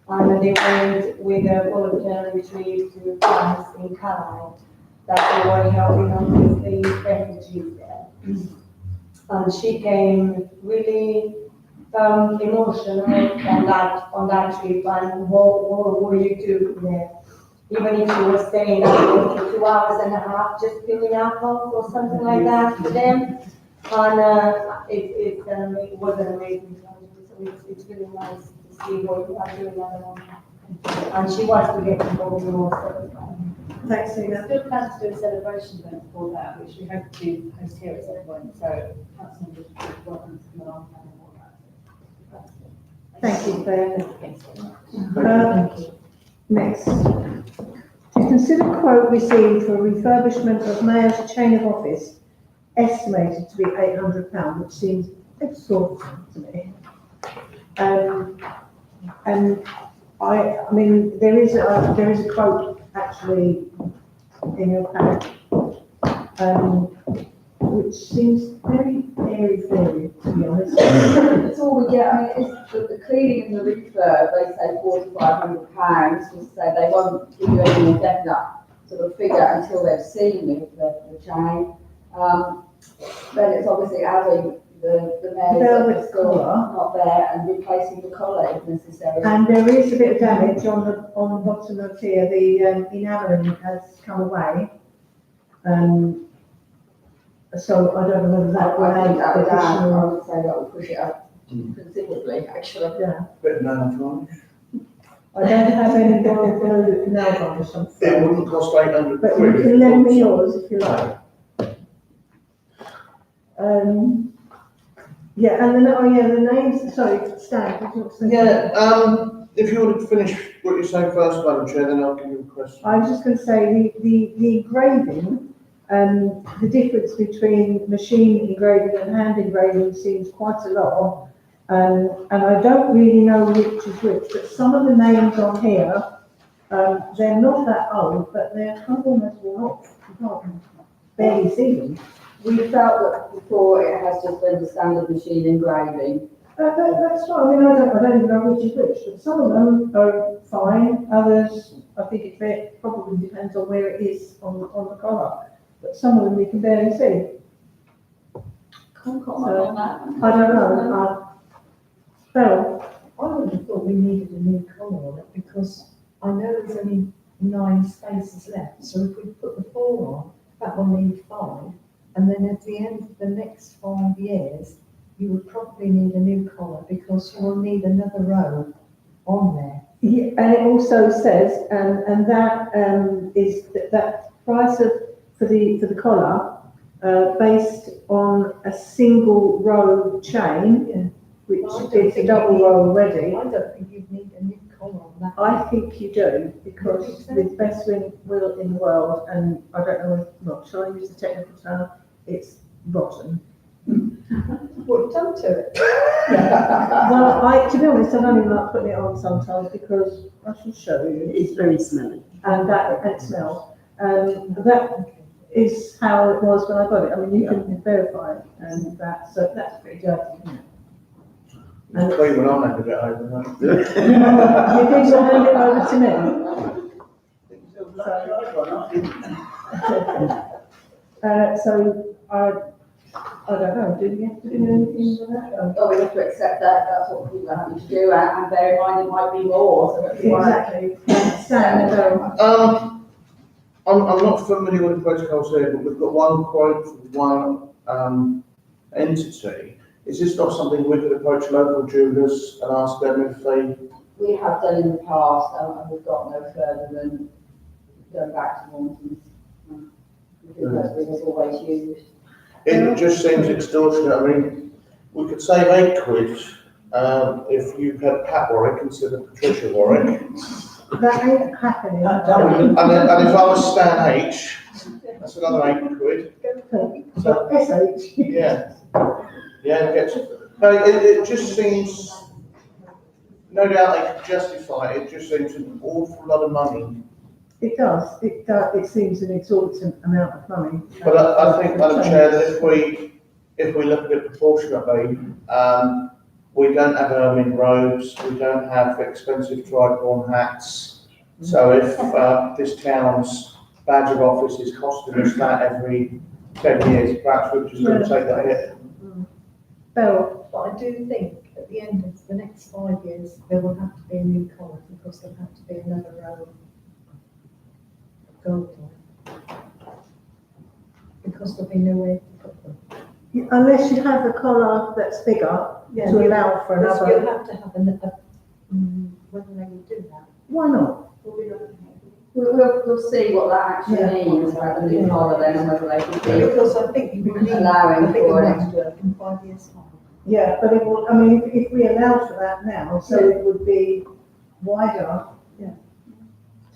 Speaker 11: And they went with a volunteer retreat to France in Carlisle that they were helping on with the refugees there. And she came really emotional on that trip and what were you doing there? Even if she was staying out for 2 hours and a half, just filling alcohol or something like that for them. And it was an amazing project, so it's really nice to see what you are doing at the moment. And she wants to get involved in more stuff.
Speaker 1: Thanks,
Speaker 8: We
Speaker 1: Nina.
Speaker 8: still plan to do a celebration event for that, which we hope to host here at some point, so council members are welcome to come along and all that.
Speaker 1: Thank you, Claire.
Speaker 8: Thank you.
Speaker 1: Next. To consider quote received for refurbishment of Mayor's chain of office, estimated to be £800, which seems exorbitant to me. And I mean, there is a quote actually in your pack, which seems very fairy, to be honest.
Speaker 2: That's all we get, I mean, it's the cleaning and the refurb, they say £4,500, just say they won't give you any definite sort of figure until they've seen the chain. Then it's obviously adding the nails that are still not there and replacing the collar if necessary.
Speaker 1: And there is a bit of damage on the bottom of here, the enamelling has come away. So I don't know whether that will
Speaker 2: I think that would add, I
Speaker 1: additional,
Speaker 2: would say that would push it up considerably, actually.
Speaker 1: yeah.
Speaker 7: Bit of nail varnish.
Speaker 1: I don't have any royal blue nail varnish, I'm
Speaker 7: It
Speaker 1: afraid.
Speaker 7: wouldn't cost 800
Speaker 1: But
Speaker 7: quid.
Speaker 1: you
Speaker 7: if
Speaker 1: can
Speaker 7: it
Speaker 1: lend
Speaker 7: was-
Speaker 1: me yours if you like. Yeah, and then, the names, sorry, Stan, did you want to say?
Speaker 7: Yeah, if you want to finish what you're saying first, Madam Chair, then I'll give you a question.
Speaker 1: I was just going to say, the engraving, the difference between machine engraving and hand engraving seems quite a lot. And I don't really know which is which, but some of the names on here, they're not that old, but they're kind of almost worn off. You can't barely see them.
Speaker 2: We felt that before it has just been the standard machine engraving.
Speaker 1: That's fine. I mean, I don't even know which is which, but some of them are fine. Others, I think it probably depends on where it is on the collar. But some of them we can barely see.
Speaker 2: Can't comment on that.
Speaker 1: I don't know. Well,
Speaker 6: I would have thought we needed a new collar on it because I know there's only 9 spaces left. So if we put the 4 on, that will need 5. And then at the end of the next 5 years, you would probably need a new collar because you will need another row on there.
Speaker 1: yeah, and it also says, and that is that price for the collar based on a single row chain, which is a double row already.
Speaker 6: I don't think you'd need a new collar on that.
Speaker 1: I think you do, because with best will in the world, and I don't know, well, shall I use the technical term? It's rotten.
Speaker 6: What you've done to it?
Speaker 1: Well, to be honest, I don't even like putting it on sometimes because I shall show you.
Speaker 5: It's very smelly.
Speaker 1: And it smells. That is how it was when I got it. I mean, you can verify it, and so that's pretty dirty, isn't it?
Speaker 7: It's clean when I never get over that.
Speaker 1: You think you'll hand it over to me? So I don't know, do we have to do anything with that?
Speaker 2: Oh, we have to accept that, that's what people are having to do, and bear in mind it might be more, so it's
Speaker 1: Exactly. Stan,
Speaker 7: I'm not familiar with the protocols here, but we've got one quote for one entity. Is this not something we could approach local jewellers and ask them if they?
Speaker 2: we have done in the past, and we've got no further than going back to Morton's. Because that's what we've always used.
Speaker 7: It just seems extortionate. I mean, we could save £8 if you had Pat Warwick instead of Patricia Warwick.
Speaker 1: that ain't happening.
Speaker 7: And if I was Stan H, that's another £8.
Speaker 1: So SH.
Speaker 7: Yeah. Yeah, it gets, no, it just seems, no doubt they could justify it, it just seems an awful lot of money.
Speaker 1: It does, it seems an exorbitant amount of money.
Speaker 7: But I think, Madam Chair, that if we look at it proportionately, we don't have ermine robes, we don't have expensive tricorn hats. So if this town's badge of office is costing us that every 10 years, perhaps we're just going to take that hit.
Speaker 1: Bell,
Speaker 6: But I do think at the end of the next 5 years, there will have to be a new collar because there'll have to be another row of gold on it. Because there'll be nowhere to put them.
Speaker 1: unless you have a collar that's bigger to allow for
Speaker 6: You'll
Speaker 1: another,
Speaker 6: have to have another, whether they will do that.
Speaker 1: why not?
Speaker 2: We'll see what that actually means about the new collar then, and whether they can be
Speaker 6: Because I think you will need
Speaker 2: allowing
Speaker 6: a bigger
Speaker 2: for it.
Speaker 6: round in 5 years' time.
Speaker 1: Yeah, but it will, I mean, if we allow for that now, so it would be wider.
Speaker 6: Yeah.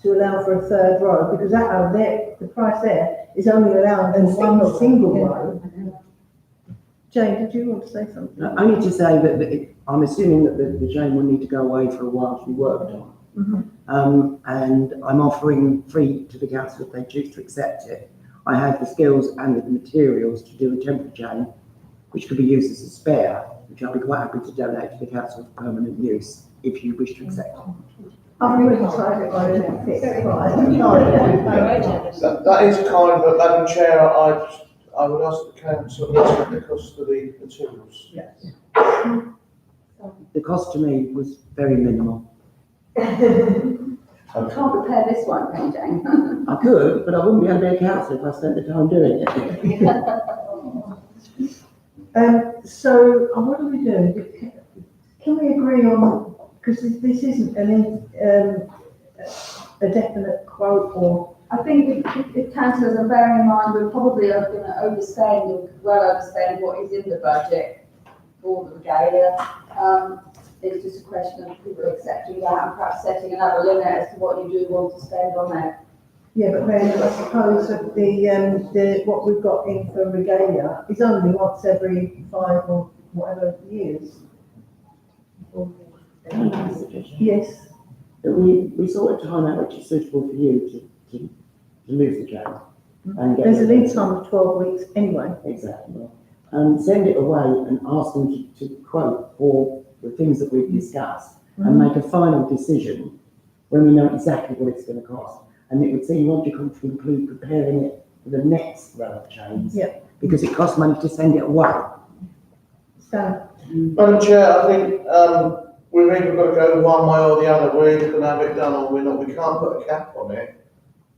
Speaker 1: To allow for a third row, because that, the price there is only allowing for
Speaker 6: And
Speaker 1: one single
Speaker 6: yeah.
Speaker 1: row. Jane, did you want to say something?
Speaker 5: Only to say that I'm assuming that the chain will need to go away for a while to be worked on. And I'm offering free to the council if they choose to accept it. I have the skills and the materials to do a temporary chain, which could be used as a spare, which I'll be quite happy to donate to the council for permanent use, if you wish to accept it.
Speaker 1: I've already tried it, I don't think it's right.
Speaker 7: That is kind, but Madam Chair, I would ask the council to accept the cost of the materials.
Speaker 9: Yes.
Speaker 5: The cost to me was very minimal.
Speaker 2: I can't repair this one, can you, Jane?
Speaker 5: I could, but I wouldn't be able to be a councillor if I spent the time doing it.
Speaker 1: So what do we do? Can we agree on, because this isn't a definite quote or?
Speaker 2: I think if councillors are bearing in mind, we're probably going to overspend what is in the budget for the regalia. It's just a question of people accepting that and perhaps setting another limit as to what you do want to spend on that.
Speaker 1: Yeah, but then I suppose that the what we've got in for regalia is only once every 5 or whatever years. Yes.
Speaker 5: But we sort of time out which is suitable for you to move the chain. And get
Speaker 1: There's a
Speaker 5: the-
Speaker 1: lead time of 12 weeks anyway.
Speaker 5: Exactly. And send it away and ask them to quote for the things that we've discussed and make a final decision when we know exactly what it's going to cost. And it would seem logical to include preparing it for the next round of chains.
Speaker 1: Yeah.
Speaker 5: Because it costs money to send it away.
Speaker 1: So,
Speaker 7: Madam Chair, I think we've either got to go one way or the other. We're either going to have it done or we're not. We can't put a cap on it.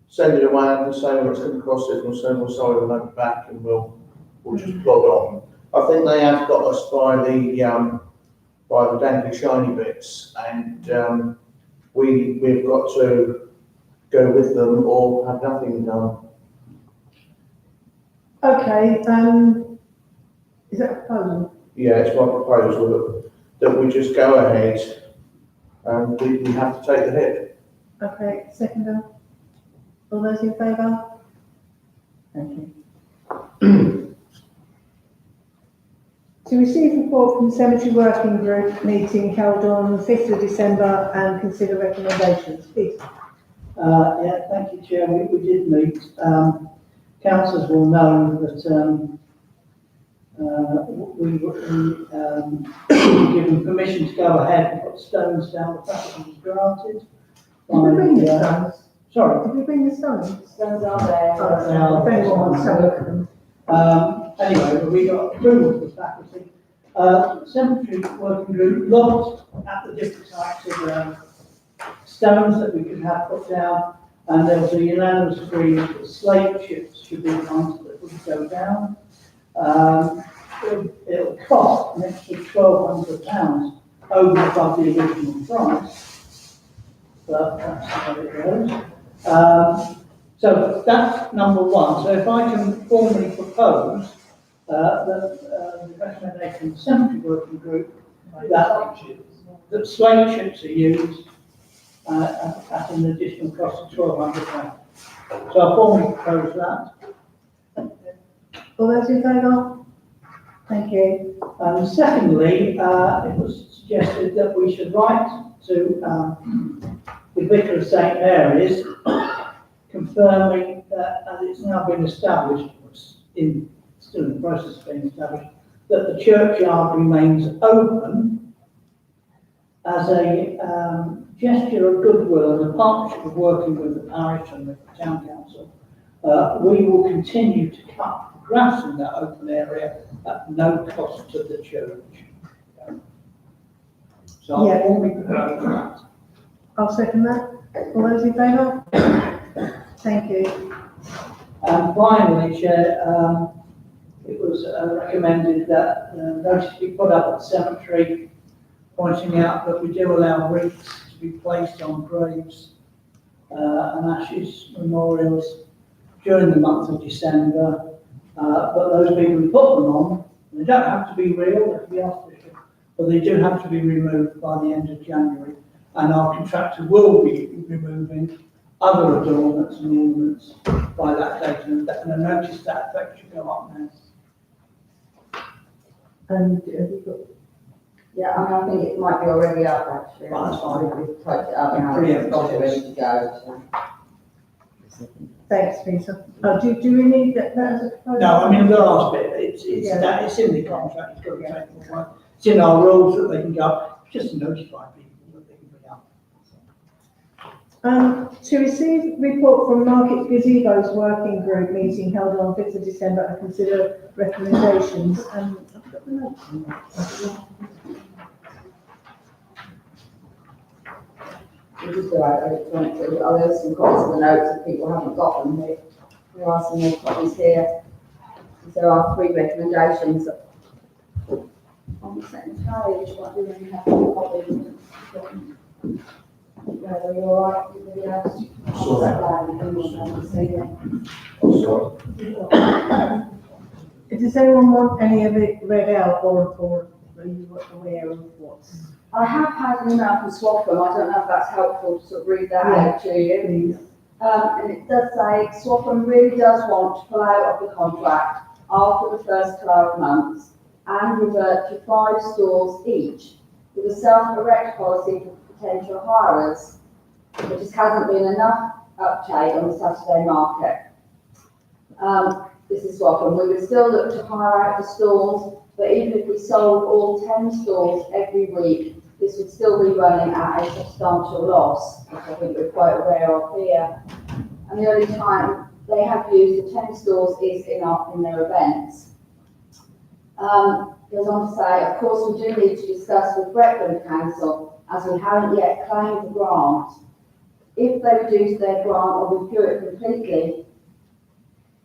Speaker 7: Send it away and say what it's going to cost us, and we'll say, well, sorry, we'll have it back and we'll just plod on. I think they have got us by the dangly shiny bits, and we've got to go with them or have nothing done.
Speaker 1: okay, is that a proposal?
Speaker 7: Yeah, it's my proposal that we just go ahead and we have to take the hit.
Speaker 1: Okay, seconder. All those in favour? Thank you. To receive report from the Cemetery Working Group meeting held on the 5th of December and consider recommendations. Please.
Speaker 4: Yeah, thank you, Chair. We did meet. Councillors will know that we were given permission to go ahead and put stones down. The package was granted.
Speaker 1: Did we bring the
Speaker 4: by,
Speaker 1: stones?
Speaker 4: Sorry.
Speaker 1: Did we bring the stones?
Speaker 2: Stones are there.
Speaker 1: Oh, if anyone wants to have a look at them.
Speaker 4: Anyway, we got approval for the faculty. Cemetery Working Group looked at the different types of stones that we could have put down, and there was a unanimous agreement that slate chips should be the ones that would go down. It'll cost an extra £1,200 over and above the original price. But that's how it goes. So that's number one. So if I can formally propose the recommendation of the Cemetery Working Group that slate chips are used at an additional cost of £1,200. So I formally propose that.
Speaker 1: All those in favour? Thank you.
Speaker 4: And secondly, it was suggested that we should write to the Vicar of St Mary's, confirming that, as it's now been established, still in the process of being established, that the churchyard remains open as a gesture of goodwill and a partnership of working with the parish and the town council. We will continue to cut the grass in that open area at no cost to the church. So
Speaker 1: Yeah.
Speaker 4: I formally propose that.
Speaker 1: I'll second that. All those in favour? Thank you.
Speaker 4: And finally, Chair, it was recommended that notice be put up at the cemetery pointing out that we do allow wreaths to be placed on graves and ashes memorials during the month of December. But those people who put them on, they don't have to be real, they can be artificial, but they do have to be removed by the end of January. And our contractor will be removing other adornments and ornaments by that date, and a notice that effect should go up now.
Speaker 1: And have you got
Speaker 2: Yeah, I mean, I think it might be already up actually.
Speaker 4: Right, that's fine.
Speaker 2: We've typed it up now, it's got it ready to go, so.
Speaker 1: Thanks, Peter. Do we need that as a proposal?
Speaker 4: No, I mean, the last bit, it's
Speaker 1: Yeah.
Speaker 4: that, it's in the contract, it's got to take one. It's in our rules that they can go, just to notify people that they can bring up.
Speaker 1: To receive report from Market Gazebo's working group meeting held on 5th of December and consider recommendations. I've got the notes on that.
Speaker 2: We just go out electronically, there's some copies of the notes if people haven't got them, there are some more copies here. There are 3 recommendations on the second page, what do we have some copies? Are you all right, everybody else?
Speaker 1: Does anyone want any of it read out or are you aware of what's?
Speaker 2: I have had an email from Swaffham, I don't know if that's helpful to sort of read that out to you.
Speaker 1: Please.
Speaker 2: And it does say Swaffham really does want to pull out of the contract after the first 12 months and revert to 5 stores each with a self-correct policy for potential hirers. There just hasn't been enough uptake on the Saturday market. This is Swaffham. We would still look to hire out the stores, but even if we sold all 10 stores every week, this would still be running at a substantial loss, which I think we're quite aware of here. And the only time they have used the 10 stores is in their events. Goes on to say, of course, we do need to discuss with Brecon Council, as we haven't yet claimed the grant. If they reduce their grant or withdraw it completely,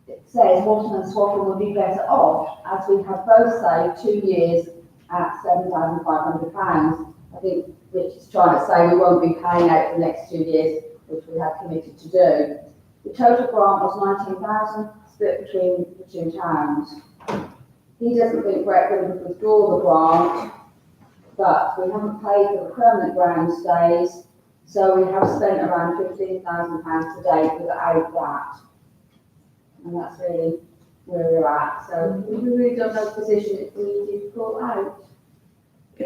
Speaker 2: it says Watton and Swaffham would be better off, as we have both saved 2 years at £7,500. I think Rich is trying to say we won't be paying out for the next 2 years, which we have committed to do. The total grant was 19,000, split between the 2 towns. He doesn't think Brecon would withdraw the grant, but we haven't paid for the permanent ground stays, so we have spent around £15,000 to date without that. And that's really where we're at. So we really don't know the position if we need to pull out.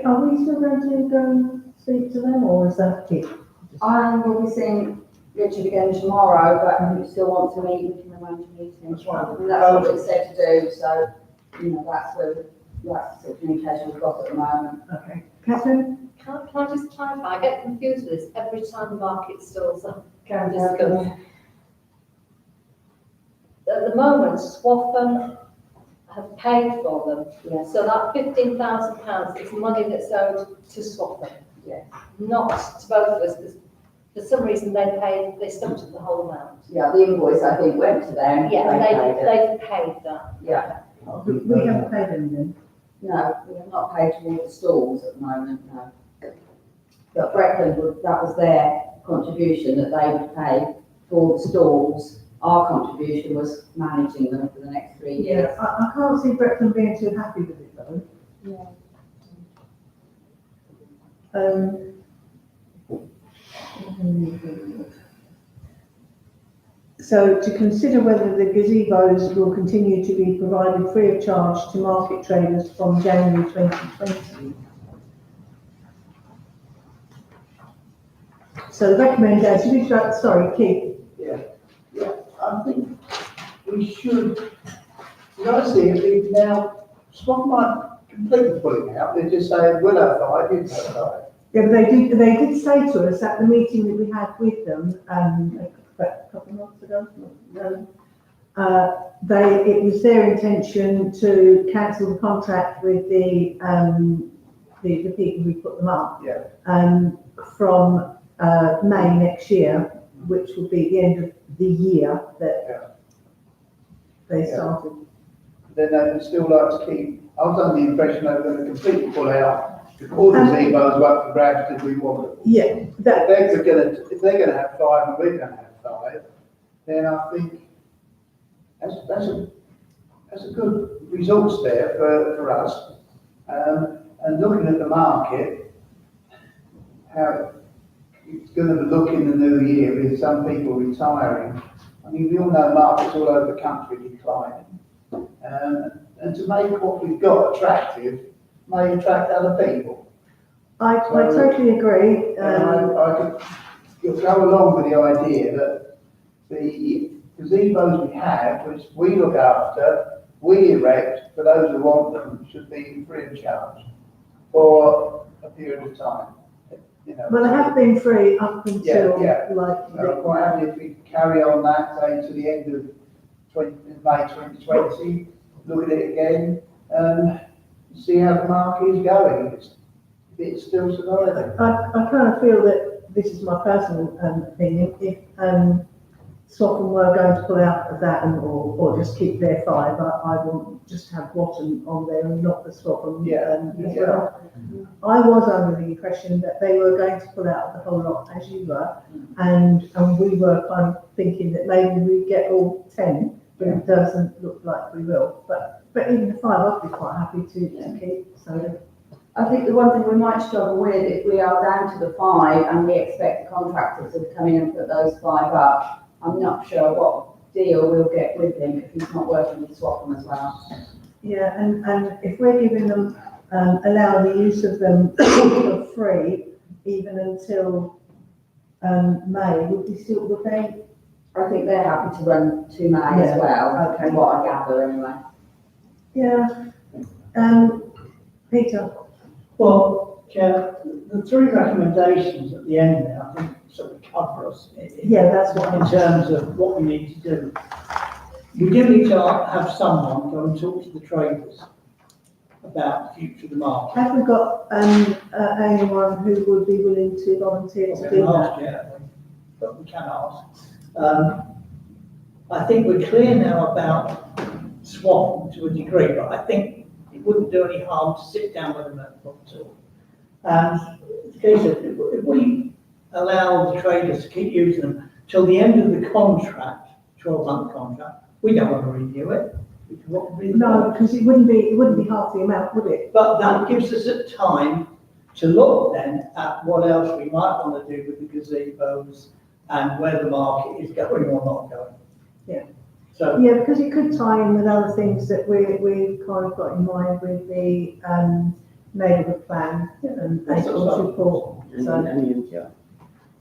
Speaker 1: Are we still going to go and speak to them or is that it?
Speaker 2: I will be seeing Richard again tomorrow, but if you still want to meet, we can arrange a meeting. That's what we said to do, so, you know, that's the communication we've got at the moment.
Speaker 1: Okay. Catherine?
Speaker 3: Can I just clarify? I get confused with this every time the market stalls are
Speaker 2: Karen,
Speaker 3: discussed. At the moment, Swaffham have paid for them.
Speaker 2: Yes.
Speaker 3: So that £15,000 is money that's owed to Swaffham.
Speaker 2: Yes.
Speaker 3: Not to both of us, because for some reason they stuck to the whole amount.
Speaker 2: Yeah, the invoice, I think, went to them.
Speaker 3: Yeah,
Speaker 2: They paid it.
Speaker 3: they've paid that.
Speaker 2: Yeah.
Speaker 1: We haven't paid anything.
Speaker 2: No, we have not paid towards the stalls at the moment, no. But Brecon, that was their contribution that they would pay for the stalls. Our contribution was managing them for the next 3 years.
Speaker 1: Yeah, I can't see Brecon being too happy with it though. So to consider whether the gazebos will continue to be provided free of charge to market traders from January 2020. So the recommendation, sorry, Keith.
Speaker 10: I think we should, honestly, if now, Swaffham might completely pull it out, they just say, we'll have 5, you have 5.
Speaker 1: Yeah, but they did say to us at the meeting that we had with them, a couple of months ago, it was their intention to cancel the contract with the people who put them up.
Speaker 10: Yeah.
Speaker 1: From May next year, which will be the end of the year that they started.
Speaker 10: Then they would still like to keep, I was under the impression they were going to completely pull out all the gazebos up for grabs because we want them.
Speaker 1: Yeah,
Speaker 10: If they're going to have 5 and we're going to have 5, then I think that's a good resource there for us. And looking at the market, how it's going to look in the new year with some people retiring. I mean, we all know markets all over the country declining. And to make what we've got attractive may attract other people.
Speaker 1: I totally agree.
Speaker 10: I could go along with the idea that the gazebos we have, which we look after, we erect for those who want them, should be free of charge for a period of time. You know,
Speaker 1: Well, they have been free up until
Speaker 10: Yeah,
Speaker 1: like.
Speaker 10: I'm quite happy if we carry on that, say, to the end of May 2020, look at it again, and see how the market is going. If it's still surviving.
Speaker 1: I kind of feel that this is my personal opinion. If Swaffham were going to pull out of that or just keep their 5, I will just have Watton on there and not the Swaffham as well. I was under the impression that they were going to pull out of the whole lot as you were, and we were kind of thinking that maybe we'd get all 10, but it doesn't look like we will. But even the 5, I'd be quite happy to keep. So.
Speaker 2: I think the one thing we might struggle with, if we are down to the 5 and we expect the contractors to come in and put those 5 up, I'm not sure what deal we'll get with him if he's not working with Swaffham as well.
Speaker 1: Yeah, and if we're giving them, allowing the use of them for free, even until May, would they?
Speaker 2: I think they're happy to run to May as well,
Speaker 1: okay.
Speaker 2: what I gather anyway.
Speaker 1: Yeah. Peter?
Speaker 4: Well, Chair, the 3 recommendations at the end there, I think sort of cover us.
Speaker 1: Yeah, that's what
Speaker 4: in terms of what we need to do. We do need to have someone go and talk to the traders about the future of the market.
Speaker 1: Have we got anyone who would be willing to volunteer to do that?
Speaker 4: Yeah, but we can ask. I think we're clear now about Swaffham to a degree, but I think it wouldn't do any harm to sit down with them and talk. And the case of, if we allow the traders to keep using them till the end of the contract, 12-month contract, we don't want to renew it.
Speaker 1: No, because it wouldn't be half the amount, would it?
Speaker 4: But that gives us a time to look then at what else we might want to do with the gazebos and where the market is going or not going.
Speaker 1: Yeah.
Speaker 4: So
Speaker 1: yeah, because it could tie in with other things that we've kind of got in mind with the neighbourhood plan and April's report.
Speaker 5: And the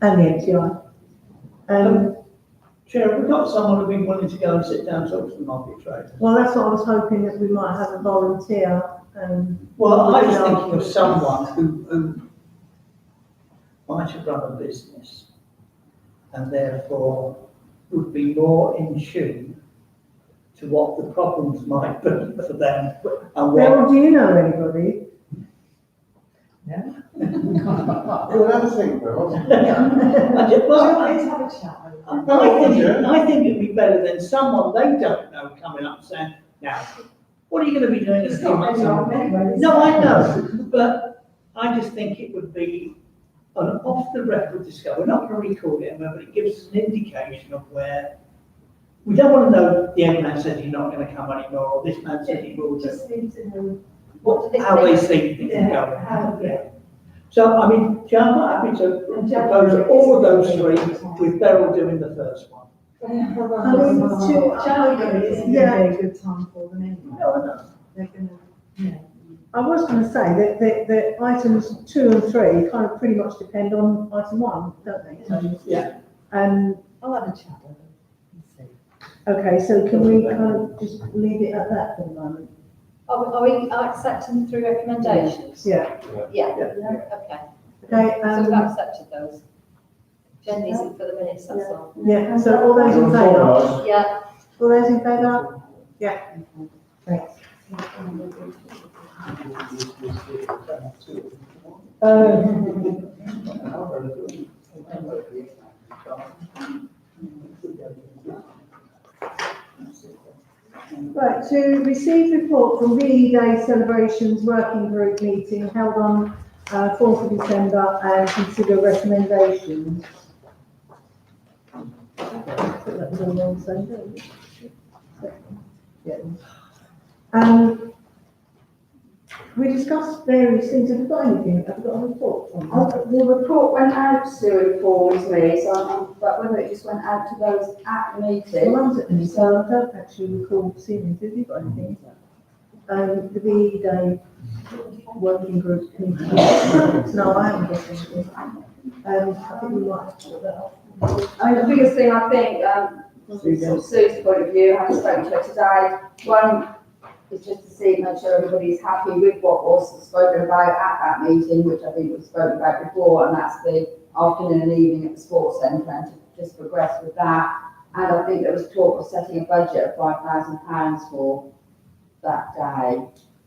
Speaker 1: NTI.
Speaker 4: Chair, we've got someone who'd be willing to go and sit down and talk to the market traders.
Speaker 1: Well, that's what I was hoping, that we might have a volunteer.
Speaker 4: Well, I was thinking of someone who might have run a business and therefore would be more in tune to what the problems might be for them. And
Speaker 1: Well, do you know anybody?
Speaker 7: We'll have a think, Bill.
Speaker 6: Let's have a chat.
Speaker 4: I think it'd be better than someone they don't know coming up saying, now, what are you going to be doing in a few months? No, I know, but I just think it would be an off-the-record discussion. We're not going to record it, but it gives us an indication of where. We don't want to know the other man says he's not going to come anymore, or this man says he will do.
Speaker 6: Just need to know
Speaker 4: How they think things are going. So, I mean, I'm quite happy to propose all of those 3 with Beryl doing the first one.
Speaker 6: January isn't going to be a good time for them anyway.
Speaker 4: No, I know.
Speaker 6: They're going to,
Speaker 1: I was going to say that items 2 and 3 kind of pretty much depend on item 1, don't they? So,
Speaker 4: Yeah.
Speaker 6: I'll have a chat with them and see.
Speaker 1: Okay, so can we kind of just leave it at that for the moment?
Speaker 3: Are we accepting the 3 recommendations?
Speaker 1: Yeah.
Speaker 3: Yeah, okay.
Speaker 1: Okay,
Speaker 3: So we've accepted those. Jen needs it for the minutes, that's all.
Speaker 1: yeah, so all those in favour?
Speaker 3: Yeah.
Speaker 1: All those in favour? Yeah. Thanks. Right, to receive report from VE Day Celebrations Working Group meeting held on 4th of December and consider recommendations. I think that was all on the same day. Yeah. We discussed various things. Have you got anything? Have you got a report from that?
Speaker 2: The report went out to informs me, but whether it just went out to those at the meeting.
Speaker 1: Well, I was at the meeting, so I don't actually recall seeing it. Have you got anything? the VE Day working group meeting? No, I haven't got anything. I think we might have to put that off.
Speaker 2: I mean, the biggest thing I think, from sort of Sue's point of view, having spoken to her today, one is just to see, make sure everybody's happy with what was spoken about at that meeting, which I think was spoken about before, and that's the afternoon and evening at the sports centre, and to just progress with that. And I think there was talk of setting a budget of £5,000 for that day.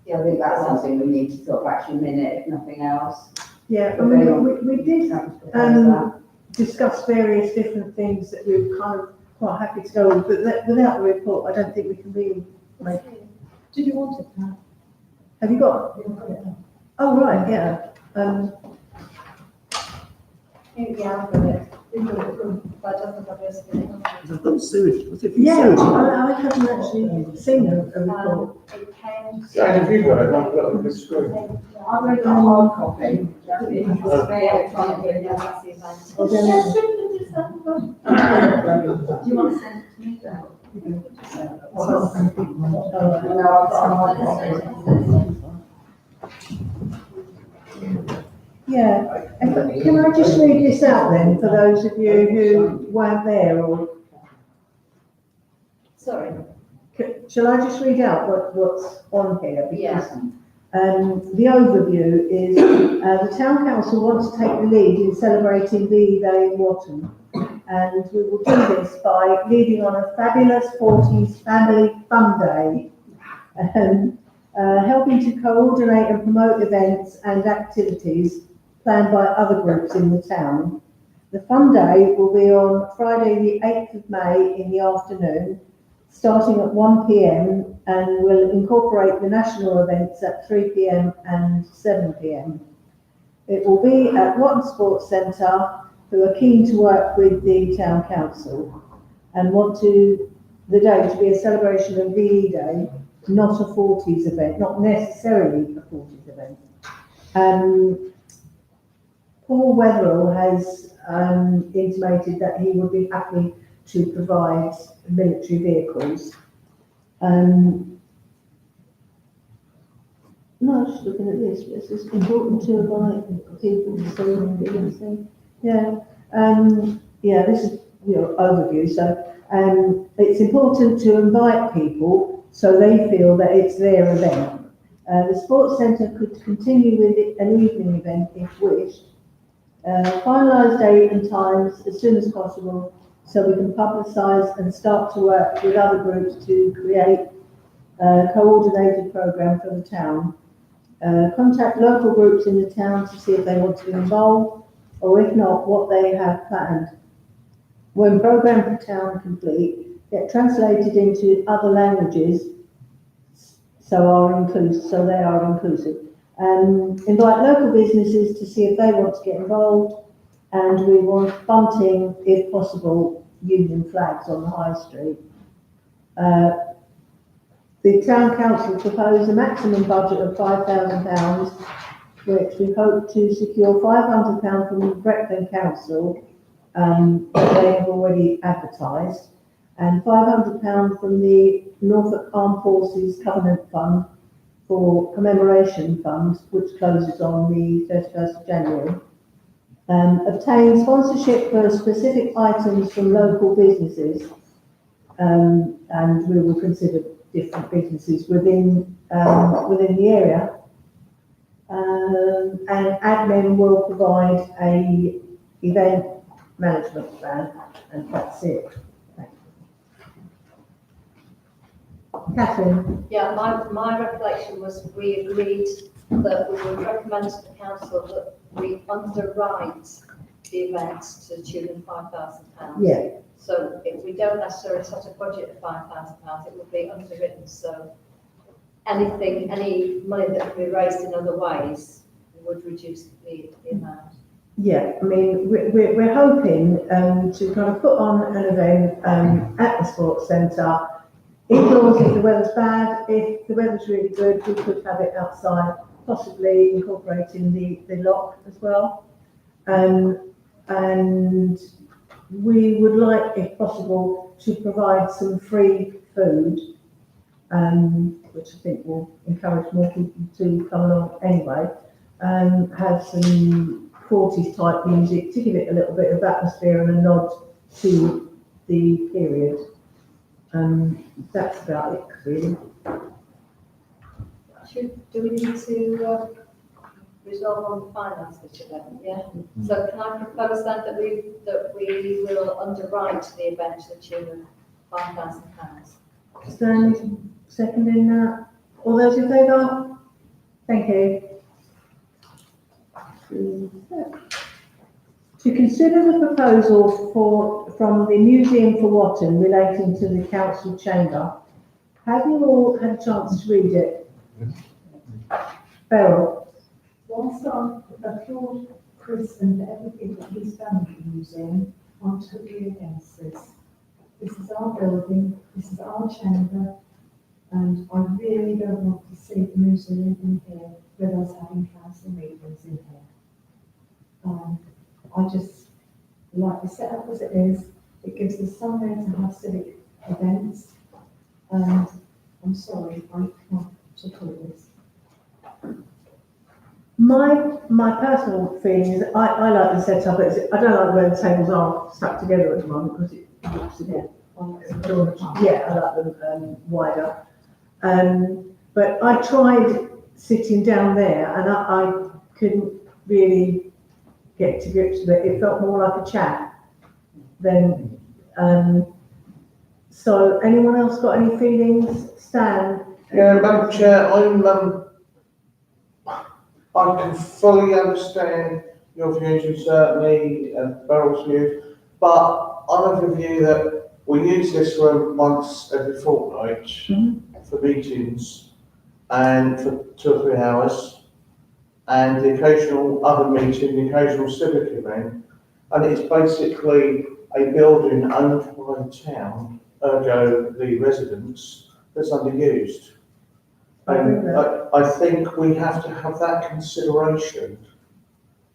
Speaker 2: Yeah, I think that's something we need to sort of actually minute, if nothing else.
Speaker 1: Yeah, I mean, we did discuss various different things that we were kind of quite happy to go with, but without the report, I don't think we can really make.
Speaker 6: Did you want it, Pat?
Speaker 1: Have you got? Oh, right, yeah.
Speaker 3: Yeah, I've got it. But I don't think I've just been able
Speaker 5: I thought sewage, was it for
Speaker 1: Yeah,
Speaker 5: sewage?
Speaker 1: I haven't actually seen a report.
Speaker 3: It came.
Speaker 7: Jane, have you got it? I've got it on the screen.
Speaker 2: I've only got a hard copy. electronically.
Speaker 3: That's the event.
Speaker 1: Oh, then-
Speaker 11: Do you want to send it to me?
Speaker 1: Yeah, and can I just read this out then, for those of you who weren't there, or
Speaker 3: Sorry.
Speaker 1: shall I just read out what's on here? Because,
Speaker 3: Yeah.
Speaker 1: the overview is, the town council wants to take the lead in celebrating VE Day in Watton. And we will do this by leading on a fabulous 40s family fun day, helping to coordinate and promote events and activities planned by other groups in the town. The fun day will be on Friday the 8th of May in the afternoon, starting at 1 p.m, and will incorporate the national events at 3 p.m. and 7 p.m. It will be at Watton Sports Centre, who are keen to work with the town council and want the day to be a celebration of VE Day, not a 40s event, not necessarily a 40s event. Paul Wetherell has intimated that he would be happy to provide military vehicles. No, I was just looking at this. This is important to invite people to see. Yeah, yeah, this is your overview. So it's important to invite people so they feel that it's their event. The sports centre could continue with an evening event if wished. Finalise date and times as soon as possible so we can publicise and start to work with other groups to create a coordinated programme for the town. Contact local groups in the town to see if they want to be involved, or if not, what they have planned. When programme for town complete, get translated into other languages so they are inclusive. Invite local businesses to see if they want to get involved, and we want bunting, if possible, Union flags on the high street. The town council proposed a maximum budget of £5,000, which we hope to secure £500 from the Brecon Council, that they have already advertised, and £500 from the Norfolk Armed Forces Covenant Fund for Commemoration Fund, which closes on the 31st of January. Obtain sponsorship for specific items from local businesses, and we will consider different businesses within the area. And admin will provide a event management plan, and that's it. Catherine?
Speaker 3: Yeah, my recollection was we agreed that we would recommend to the council that we underwrite the events to the tune of £5,000.
Speaker 1: Yeah.
Speaker 3: So if we don't necessarily set a budget of £5,000, it would be underwritten, so any money that can be raised in other ways would reduce the amount.
Speaker 1: Yeah, I mean, we're hoping to kind of put on an event at the sports centre. Indoors if the weather's bad. If the weather's really good, we could have it outside, possibly incorporating the lock as well. And we would like, if possible, to provide some free food, which I think will encourage more people to come along anyway, have some 40s type music to give it a little bit of atmosphere and a nod to the period. That's about it, really.
Speaker 3: Do we need to resolve on the finance bit of it? Yeah. So can I propose then that we will underwrite the event to the tune of £5,000?
Speaker 1: Stanley, seconding that. All those in favour? Thank you. To consider the proposal from the Museum for Watton relating to the council chamber. Have you all had a chance to read it? Beryl?
Speaker 6: Whilst I applaud Chris and everything that he's done at the museum, I'm totally against this. This is our building, this is our chamber, and I really don't want to see the museum in here with us having council meetings in here. I just like the setup as it is. It gives us somewhere to have civic events, and I'm sorry, I can't support this.
Speaker 1: My personal feeling is I like the setup. I don't like where the tables are stuck together at the moment because it looks a bit. Yeah, I like them wider. But I tried sitting down there and I couldn't really get to grips with it. It felt more like a chat than. So anyone else got any feelings? Stan?
Speaker 7: Yeah, Madam Chair, I can fully understand your views and certainly Beryl's views, but I'm of the view that we use this room once every fortnight for meetings and for 2 or 3 hours, and the occasional other meeting, the occasional civic event, and it's basically a building owned by the town, ergo the residents, that's underused. And I think we have to have that consideration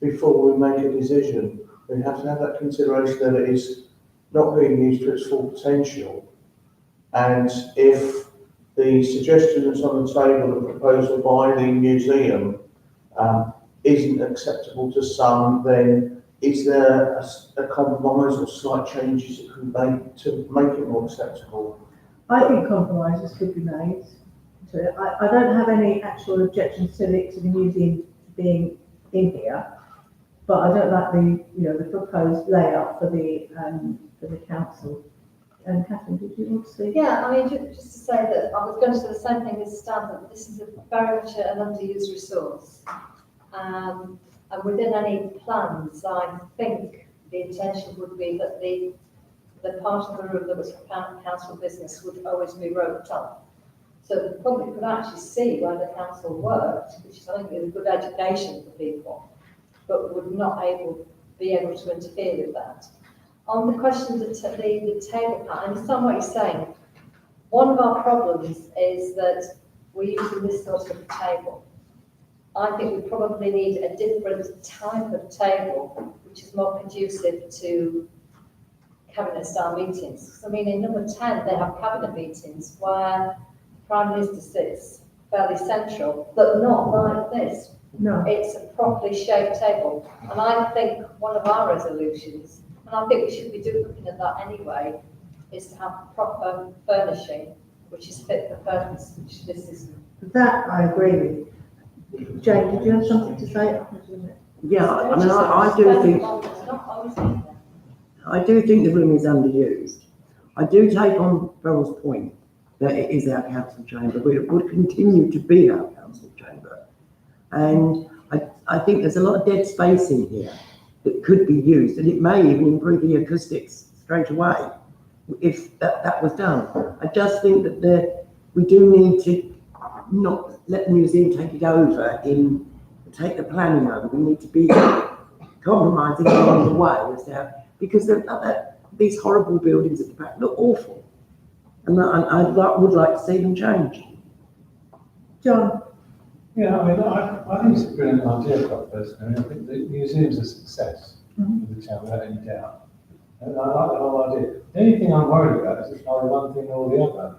Speaker 7: before we make a decision. We have to have that consideration that it is not being used to its full potential. And if the suggestion that's on the table, the proposal by the museum, isn't acceptable to some, then is there a compromise or slight changes that can be made to make it more acceptable?
Speaker 1: I think compromises could be made. I don't have any actual objections to the museum being in here, but I don't like the proposed layout for the council. And Catherine, did you want to speak?
Speaker 3: Yeah, I mean, just to say that I was going to say the same thing as Stan, that this is very much an underused resource. And within any plans, I think the intention would be that the part of the room that was for council business would always be roped up. So the public could actually see where the council worked, which is, I think, is a good education for people, but would not be able to interfere with that. On the question of the table part, I understand what you're saying. One of our problems is that we're using this sort of table. I think we probably need a different type of table, which is more conducive to cabinet style meetings. I mean, in number 10, they have cabinet meetings where the Prime Minister sits fairly central, but not like this.
Speaker 1: No.
Speaker 3: It's a properly shaped table. And I think one of our resolutions, and I think we should be looking at that anyway, is to have proper furnishing, which is fit for purpose, which this isn't.
Speaker 1: That I agree with. Jane, did you have something to say?
Speaker 5: Yeah, I mean, I do think the room is underused. I do take on Beryl's point that it is our council chamber, but it would continue to be our council chamber. And I think there's a lot of dead space in here that could be used, and it may even improve the acoustics straight away if that was done. I just think that we do need to not let the museum take it over take the planning over. We need to be compromising along the way as to how, because these horrible buildings at the back look awful, and I would like to see them change.
Speaker 1: John?
Speaker 12: Yeah, I mean, I think it's a brilliant idea, quite personally. I think the museum's a success for the town, without any doubt. And I like the whole idea. The only thing I'm worried about is it's either one thing or the other.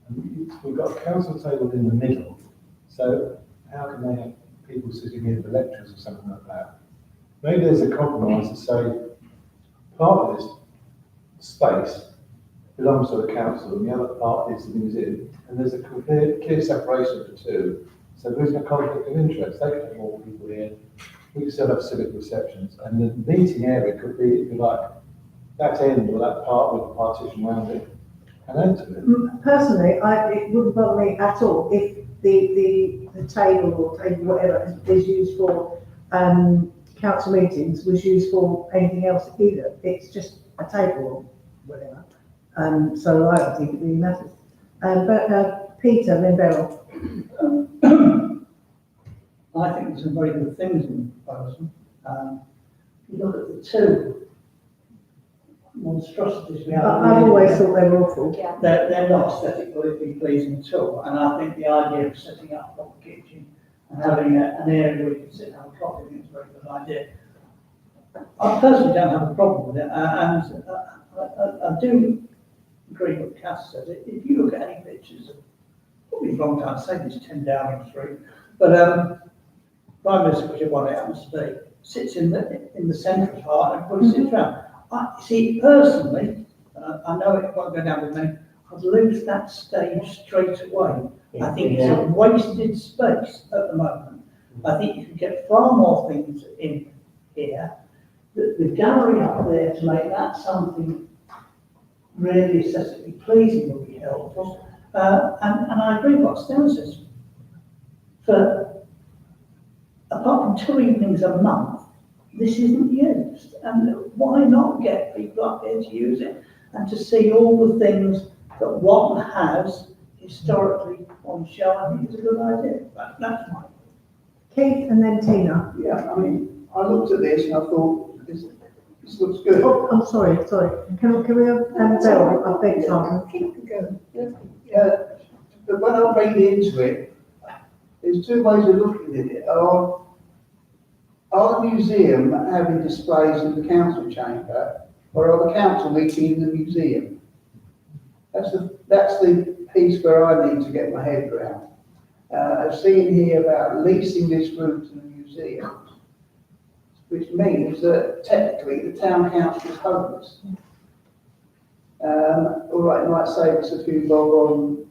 Speaker 12: And we've got a council table in the middle, so how can they have people sitting in for lectures or something like that? Maybe there's a compromise to say part of this space belongs to the council and the other part is the museum, and there's a clear separation of the two. So there isn't a conflict of interest. They can have more people in. We can still have civic receptions, and the meeting area could be, if you like, that end or that part with the partition around it, and end to it.
Speaker 1: Personally, it wouldn't bother me at all if the table or table whatever is used for council meetings was used for anything else either. It's just a table or whatever. So I don't think it really matters. But Peter, then Beryl.
Speaker 4: I think there's some very good things in the proposal. You look at the two monstrosities we have.
Speaker 1: I've always thought they were awful.
Speaker 3: Yeah.
Speaker 4: They're not aesthetically pleasing at all, and I think the idea of setting up a proper kitchen and having an area where you can sit and have a coffee, I think it's a very good idea. I personally don't have a problem with it, and I do agree with what Cass said. If you look at any pictures of, probably the wrong time to say this, 10 Downing Street, but Prime Minister, whichever one it happens to be, sits in the central part and everybody sits around. I see, personally, I know it won't go down with me, I'd lose that stage straight away. I think it's a wasted space at the moment. I think you can get far more things in here. The gallery up there, to make that something really aesthetically pleasing would be helpful. And I agree with what Stan says. Apart from 2 evenings a month, this isn't used. And why not get people up here to use it and to see all the things that one has historically on show? I think it's a good idea. That's mine.
Speaker 1: Keith and then Tina.
Speaker 10: Yeah, I mean, I looked at this and I thought, this looks good.
Speaker 1: Oh, I'm sorry. Can we have Beryl? I beg your pardon.
Speaker 6: Keep going.
Speaker 10: But when I read into it, there's two ways of looking at it. Are the museum having displays in the council chamber, or are the council meeting in the museum? That's the piece where I need to get my head around. I've seen here about leasing this room to the museum, which means that technically the town council is homeless. All right, it might save us a few bob on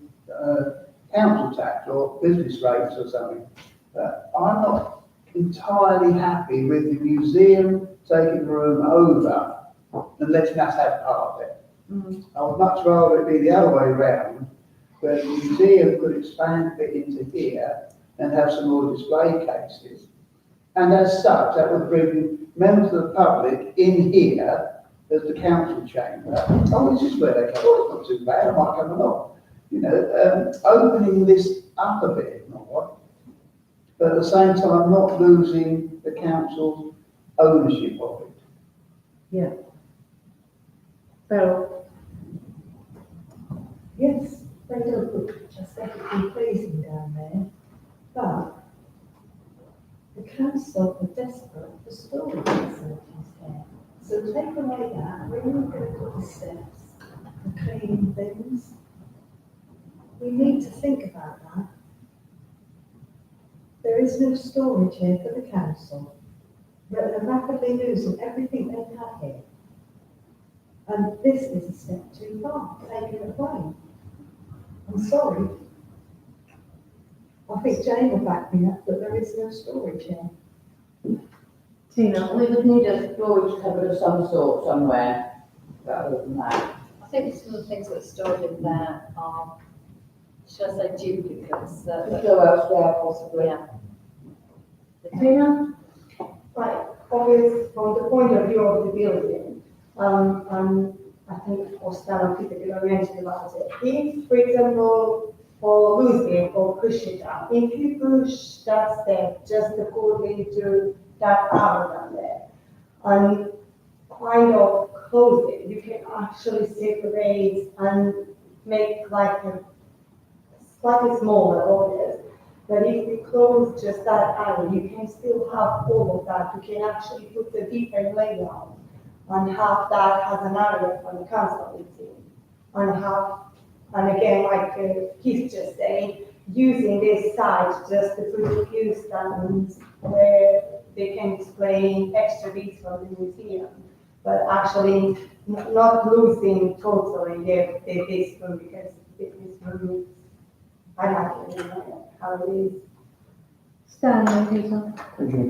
Speaker 10: council tax or business rates or something, but I'm not entirely happy with the museum taking the room over and letting us have part of it. I would much rather it be the other way around, where the museum could expand a bit into here and have some more display cases. And as such, that would bring members of the public in here as the council chamber. Oh, this is where they come. Oh, it's not too bad, I might come along. You know, opening this up a bit more, but at the same time not losing the council's ownership of it.
Speaker 1: Yeah. Beryl.
Speaker 6: Yes, they do look aesthetically pleasing down there, but the council are desperate for storage facilities there. So take away that, where are we going to put the steps, the cleaning things? We need to think about that. There is no storage here for the council. They're rapidly losing everything they have here. And this is a step too far, taking it away. I'm sorry. I think Jane will back me up that there is no storage here.
Speaker 1: Tina.
Speaker 2: We would need a storage cupboard of some sort somewhere, rather than that.
Speaker 3: I think some of the things that are stored in there are, shall I say, duplicates.
Speaker 2: Could go elsewhere possibly.
Speaker 3: Yeah.
Speaker 1: Tina?
Speaker 11: Right, always from the point of view of the building, I think Ostan and Peter mentioned about it. If, for example, for losing or push it up, if you push that step just according to that arrow down there, and kind of close it, you can actually separate and make like a slightly smaller audience. But if we close just that arrow, you can still have all of that. You can actually put a different layout and have that as an area for the council meeting, and have And again, like Keith just saying, using this site just to put a few stands where they can display extra bits from the museum, but actually not losing totally this room, because this room, I like it, you know, how it is.
Speaker 1: Stan, Peter.
Speaker 7: Thank you.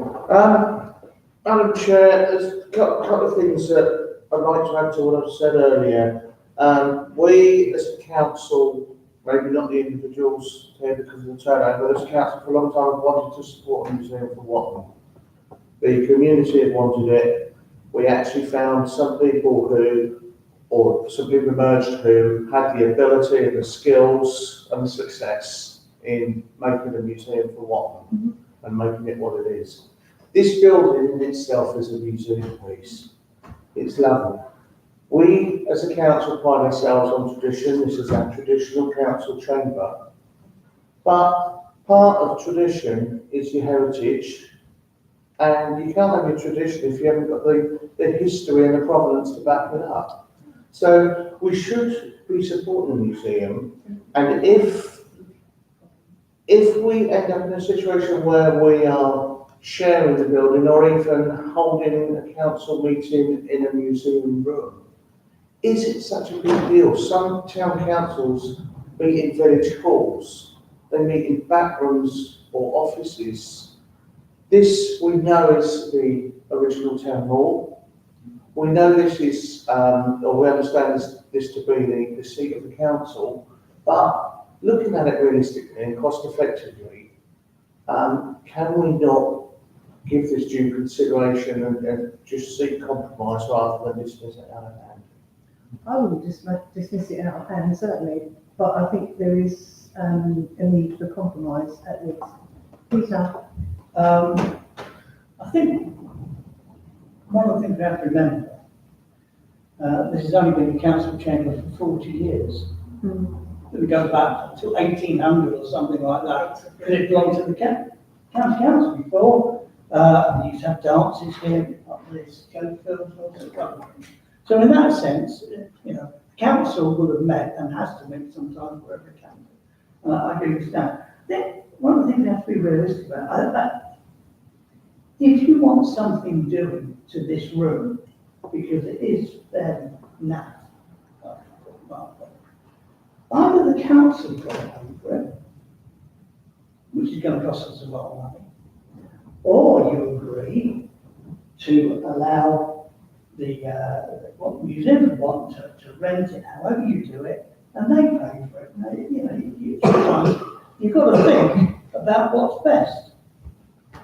Speaker 7: Madam Chair, there's a couple of things that I'd like to add to what I've said earlier. We as a council, maybe not the individuals here because of the turnout, but as a council for a long time have wanted to support the museum for Watton. The community had wanted it. We actually found some people emerged who had the ability and the skills and the success in making the museum for Watton and making it what it is. This building in itself is a museum piece. It's lovely. We, as a council, pride ourselves on tradition. This is our traditional council chamber. But part of tradition is your heritage. And you can't have your tradition if you haven't got the history and the provenance to back it up. So we should be supporting the museum. And if we end up in a situation where we are sharing the building or even holding a council meeting in a museum room, is it such a big deal? Some town councils meet in village halls, they meet in back rooms or offices. This we know is the original town hall. We know this is, or we understand this to be the seat of the council, but looking at it realistically and cost effectively, can we not give this due consideration and just seek compromise rather than dismiss it out of hand?
Speaker 1: I wouldn't dismiss it out of hand, certainly, but I think there is a need for compromise at least. Peter?
Speaker 4: I think one of the things we have to remember, this has only been the council chamber for 40 years. It goes back to 1800 or something like that. It belonged to the county council before. We used to have dances here, this so in that sense, you know, council would have met and has to meet sometimes wherever it can. I do understand. Then one of the things we have to be realistic about, if you want something doing to this room, because it is fairly naff, either the council got to pay for it, which is going to cost us a lot of money, or you agree to allow the museum want to rent it, however you do it, and they pay for it. Now, you know, sometimes you've got to think about what's best,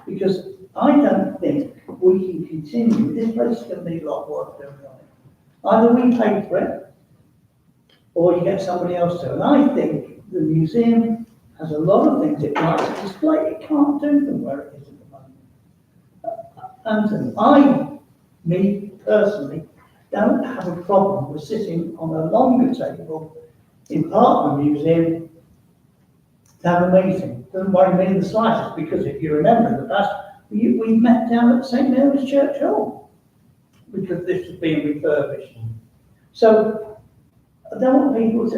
Speaker 4: because I don't think we can continue. This place is going to need a lot of work doing on it. Either we pay for it, or you get somebody else to. And I think the museum has a lot of things it likes to display. It can't do them where it is at the moment. And me personally, don't have a problem with sitting on a longer table in part of the museum to have a meeting. Doesn't worry me in the slightest, because if you remember in the past, we met down at St. Mary's Church Hall because this was being refurbished. So I don't want people to,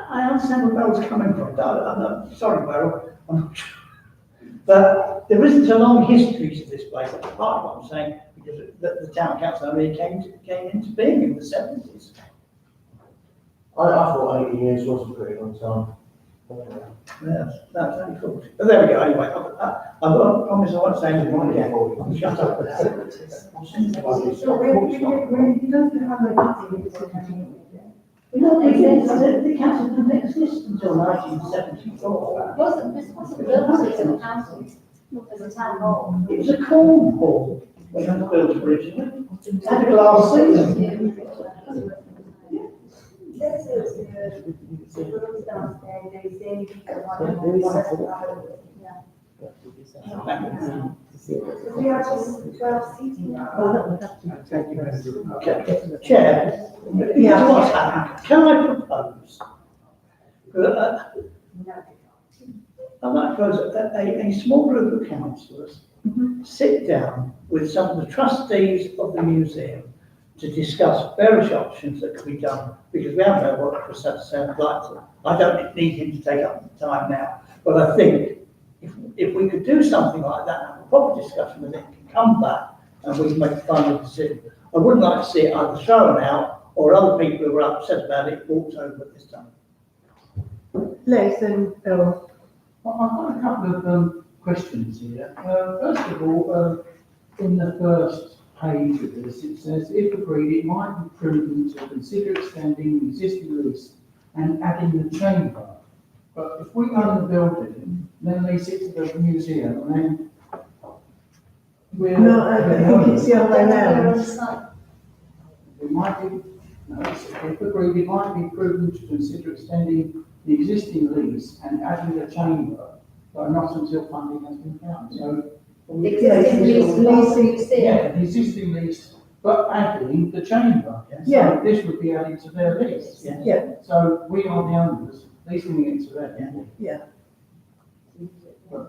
Speaker 4: I understand where Beryl's coming from. I'm not, sorry, Beryl, I'm not sure. But there isn't a long history to this place. That's part of what I'm saying, because the town council only came into being in the 70s.
Speaker 7: I thought 80 years was a pretty long time.
Speaker 4: Yes, that's only 40. But there we go, anyway. I promise I won't say anything again. Shut up.
Speaker 11: So when you don't have a meeting,
Speaker 4: No, the council didn't exist until 1974.
Speaker 3: This wasn't built as a council, as a town hall.
Speaker 4: It was a corn hall when it was built originally. It had a glass ceiling.
Speaker 11: this is the rooms downstairs, there is any we are just 12 seating now.
Speaker 4: Okay, Chair, what's happened? Can I propose? I might propose a small group of councillors sit down with some of the trustees of the museum to discuss various options that could be done, because we haven't heard what Chris had to say on like. I don't need him to take up the time now, but I think if we could do something like that, have a proper discussion with it, come back and we can make a final decision. I wouldn't like to see it either thrown out or other people who were upset about it walked over at this time.
Speaker 1: Les and Earl.
Speaker 9: I've got a couple of questions here. First of all, in the first page of this, it says, if agreed, it might be prudent to consider extending the existing lease and adding the chamber. But if we own the building, then lease it to the museum, and then we're.
Speaker 1: No, I think it's the other way around.
Speaker 9: It might be, no, if agreed, it might be prudent to consider extending the existing lease and adding the chamber, but not until funding has been found. So,
Speaker 3: Existing lease,
Speaker 9: yeah, the existing lease, but adding the chamber.
Speaker 1: Yeah.
Speaker 9: So this would be added to their lease.
Speaker 1: Yeah.
Speaker 9: So we are the owners, leasing it to them.
Speaker 1: Yeah.
Speaker 9: Okay,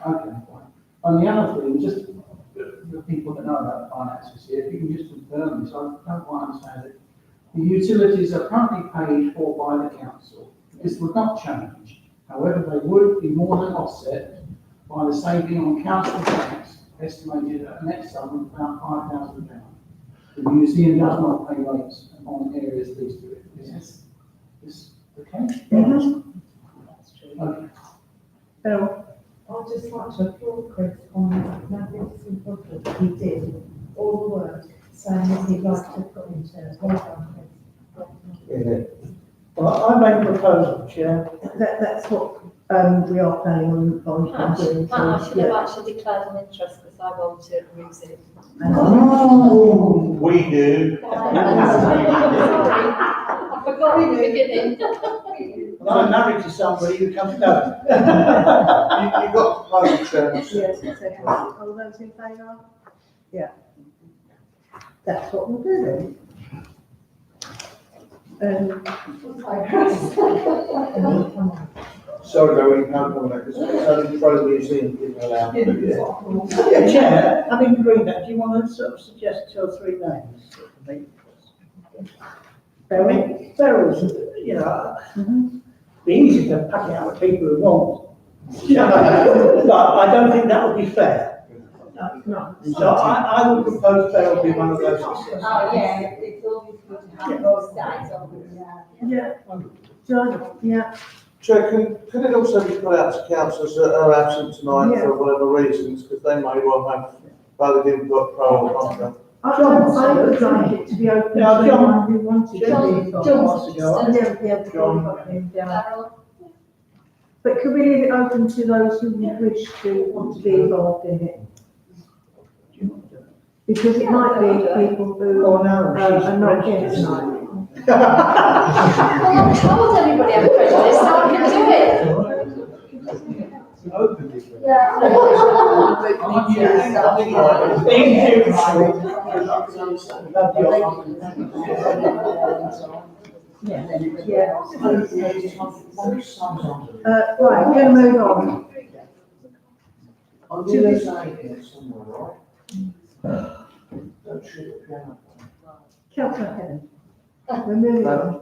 Speaker 9: fine. And the other thing, just the people that know about finances here, if you can just confirm this, I don't quite understand it. The utilities are currently paid for by the council. This would not change. However, they would be more than offset by the saving on council tax, estimated at a net sum of about £5,000. The museum does not pay rates on areas leased to it. Is this the case? Okay.
Speaker 1: Earl.
Speaker 6: I'd just like to applaud Chris on that magnificent project that he did, all the work, saying that he'd like to put into it. Well done, Chris.
Speaker 4: Well, I make a proposal, Chair.
Speaker 1: That's what, we are planning on doing.
Speaker 3: I should have
Speaker 1: Yeah.
Speaker 3: actually declared an interest because I want to use it.
Speaker 7: Oh, we do.
Speaker 3: I forgot in the beginning.
Speaker 4: Well, I'm married to somebody who comes down.
Speaker 7: You've got proposal, Chairman.
Speaker 1: Yes, second. All those in favour? Yeah. That's what we'll do then.
Speaker 7: Sorry, though, we can't come back, because it's only pro museum people allowed.
Speaker 4: Yeah, Chair, having agreed that, do you want to sort of suggest 2 or 3 names? Ferals, you know, be easy to pack it out with people who want. But I don't think that would be fair.
Speaker 1: No.
Speaker 4: So I would propose Ferrell be one of those.
Speaker 11: Oh, yeah, it's always good to have both sides of it, yeah.
Speaker 1: Yeah. John, yeah.
Speaker 7: Chair, can it also be put out to councillors that are absent tonight
Speaker 1: Yeah.
Speaker 7: for whatever reasons, because they may well have valid input, pro or contra?
Speaker 1: I would like it to be open to
Speaker 4: Yeah, John.
Speaker 1: anyone who wanted to be involved.
Speaker 3: John's
Speaker 1: Yeah,
Speaker 7: John.
Speaker 3: Darryl.
Speaker 1: But could we leave it open to those who wish to want to be involved in it? Because it might be people who
Speaker 4: Oh, no,
Speaker 1: are not here tonight.
Speaker 3: Well, I've told everybody I'm prejudiced, so I can do it.
Speaker 11: Yeah.
Speaker 1: Yeah. Right, we're going to move on.
Speaker 7: I'm really saying it somewhere, right? Don't shoot the piano.
Speaker 1: Councillor Helen. We're moving on.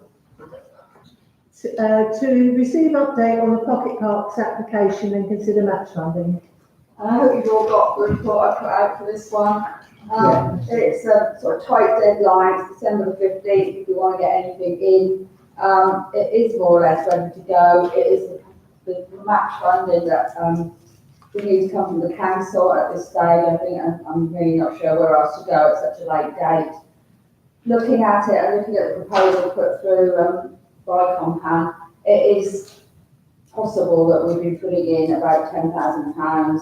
Speaker 1: To receive update on the Pocket Parks application and consider match funding.
Speaker 2: I hope you've all got the report I put out for this one. It's a sort of tight deadline, it's December the 15th, if you want to get anything in. It is more or less ready to go. It is the match funding that we need to come from the council at this stage. I think I'm really not sure where else to go at such a late date. Looking at it and looking at the proposal put through by Compan, it is possible that we'd be putting in about £10,000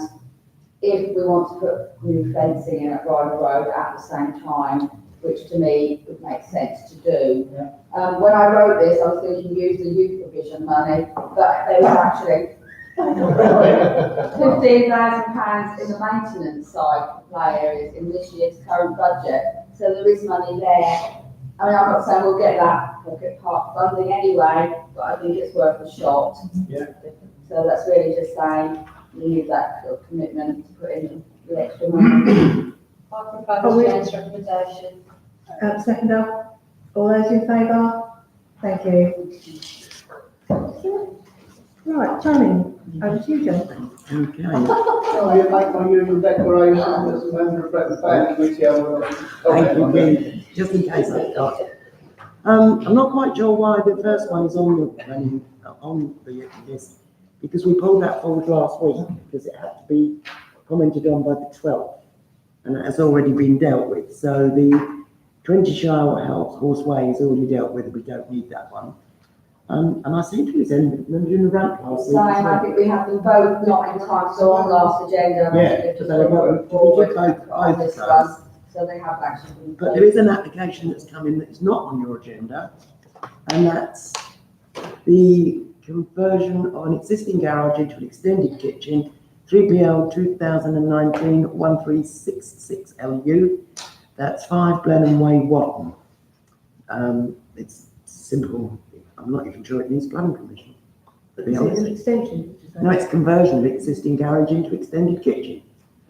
Speaker 2: if we want to put new fencing in at Ryder Road at the same time, which to me would make sense to do. When I wrote this, I was thinking use the youth provision money, but there was actually £15,000 in the maintenance side for play areas in this year's current budget, so there is money there. I mean, I'm not saying we'll get that pocket park funding anyway, but I think it's worth a shot.
Speaker 12: Yeah.
Speaker 2: So that's really just saying we need that sort of commitment to put in the extra money.
Speaker 3: I propose Jane's recommendation.
Speaker 1: Seconder, all those in favour? Thank you. Right, Tony, over to you, John.
Speaker 5: Okay.
Speaker 10: So you make my usual declaration as a member of the planning committee, I will.
Speaker 5: Thank you, Keith. Just in case I forgot. I'm not quite sure why the first one is on the list, because we pulled that forward last week, because it had to be commented on by the 12th, and it has already been dealt with. So the 20 Shire Horse Way is already dealt with, we don't need that one. And I seem to remember doing the ramp last week.
Speaker 2: Simon, I think we have them both not in time, so on last agenda.
Speaker 5: Yeah,
Speaker 2: just
Speaker 5: so they were-
Speaker 2: forward
Speaker 5: we did both
Speaker 2: on this
Speaker 5: those.
Speaker 2: one, so they have actually been.
Speaker 5: But there is an application that's come in that is not on your agenda, and that's the conversion of an existing garage into an extended kitchen, 3PL 2019-1366 LU. That's 5 Blenheim Way, Watton. It's simple. I'm not even sure it needs planning permission, to be
Speaker 1: Is it
Speaker 5: honest.
Speaker 1: an extension, did you say?
Speaker 5: No, it's conversion of existing garage into extended kitchen.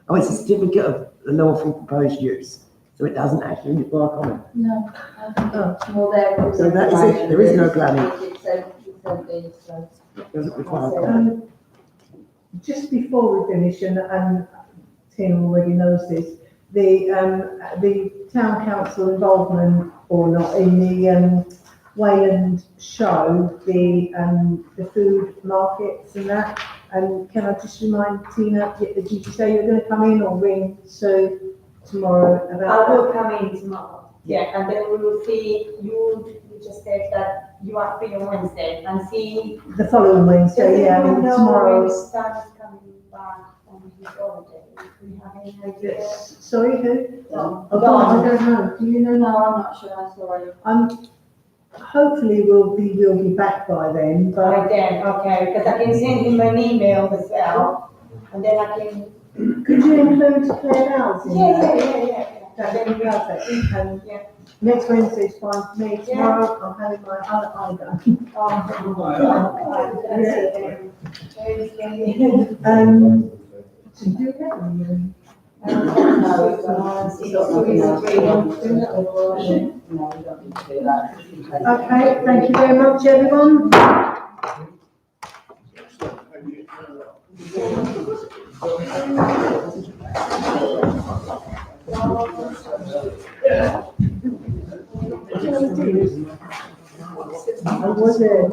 Speaker 5: Oh, it's a certificate of the lawful proposed use, so it doesn't actually require comment.
Speaker 2: No.
Speaker 1: Oh.
Speaker 2: More there.
Speaker 5: So that is it, there is no planning.
Speaker 2: So.
Speaker 5: It doesn't require comment.
Speaker 1: Just before we finish, and Tim already knows this, the town council involvement or not in the Wayland show, the food markets and that. And can I just remind Tina, did you say you're going to come in or ring Sue tomorrow about
Speaker 11: I
Speaker 1: that?
Speaker 11: will come in tomorrow, yeah, and then we will see, you just said that you are free on Wednesday, and see.
Speaker 1: The following Wednesday, yeah,
Speaker 11: Does anyone know
Speaker 1: tomorrow.
Speaker 11: when Stan is coming back on his holiday? Do we have any idea?
Speaker 1: Yes. Sorry, who?
Speaker 11: No.
Speaker 1: Oh, God, I don't know. Do you know?
Speaker 2: No, I'm not sure, I'm sorry.
Speaker 1: Hopefully we'll be back by then, but
Speaker 11: By then, okay, because I can send him an email as well, and then I can.
Speaker 1: could you include Claire Bowles in
Speaker 11: Yeah,
Speaker 1: that?
Speaker 11: yeah, yeah, yeah.
Speaker 1: That'd be perfect. And
Speaker 11: Yeah.
Speaker 1: next Wednesday's fine for me. Tomorrow I'm having my other eye done. Do you have any? Okay, thank you very much, everyone. I was there.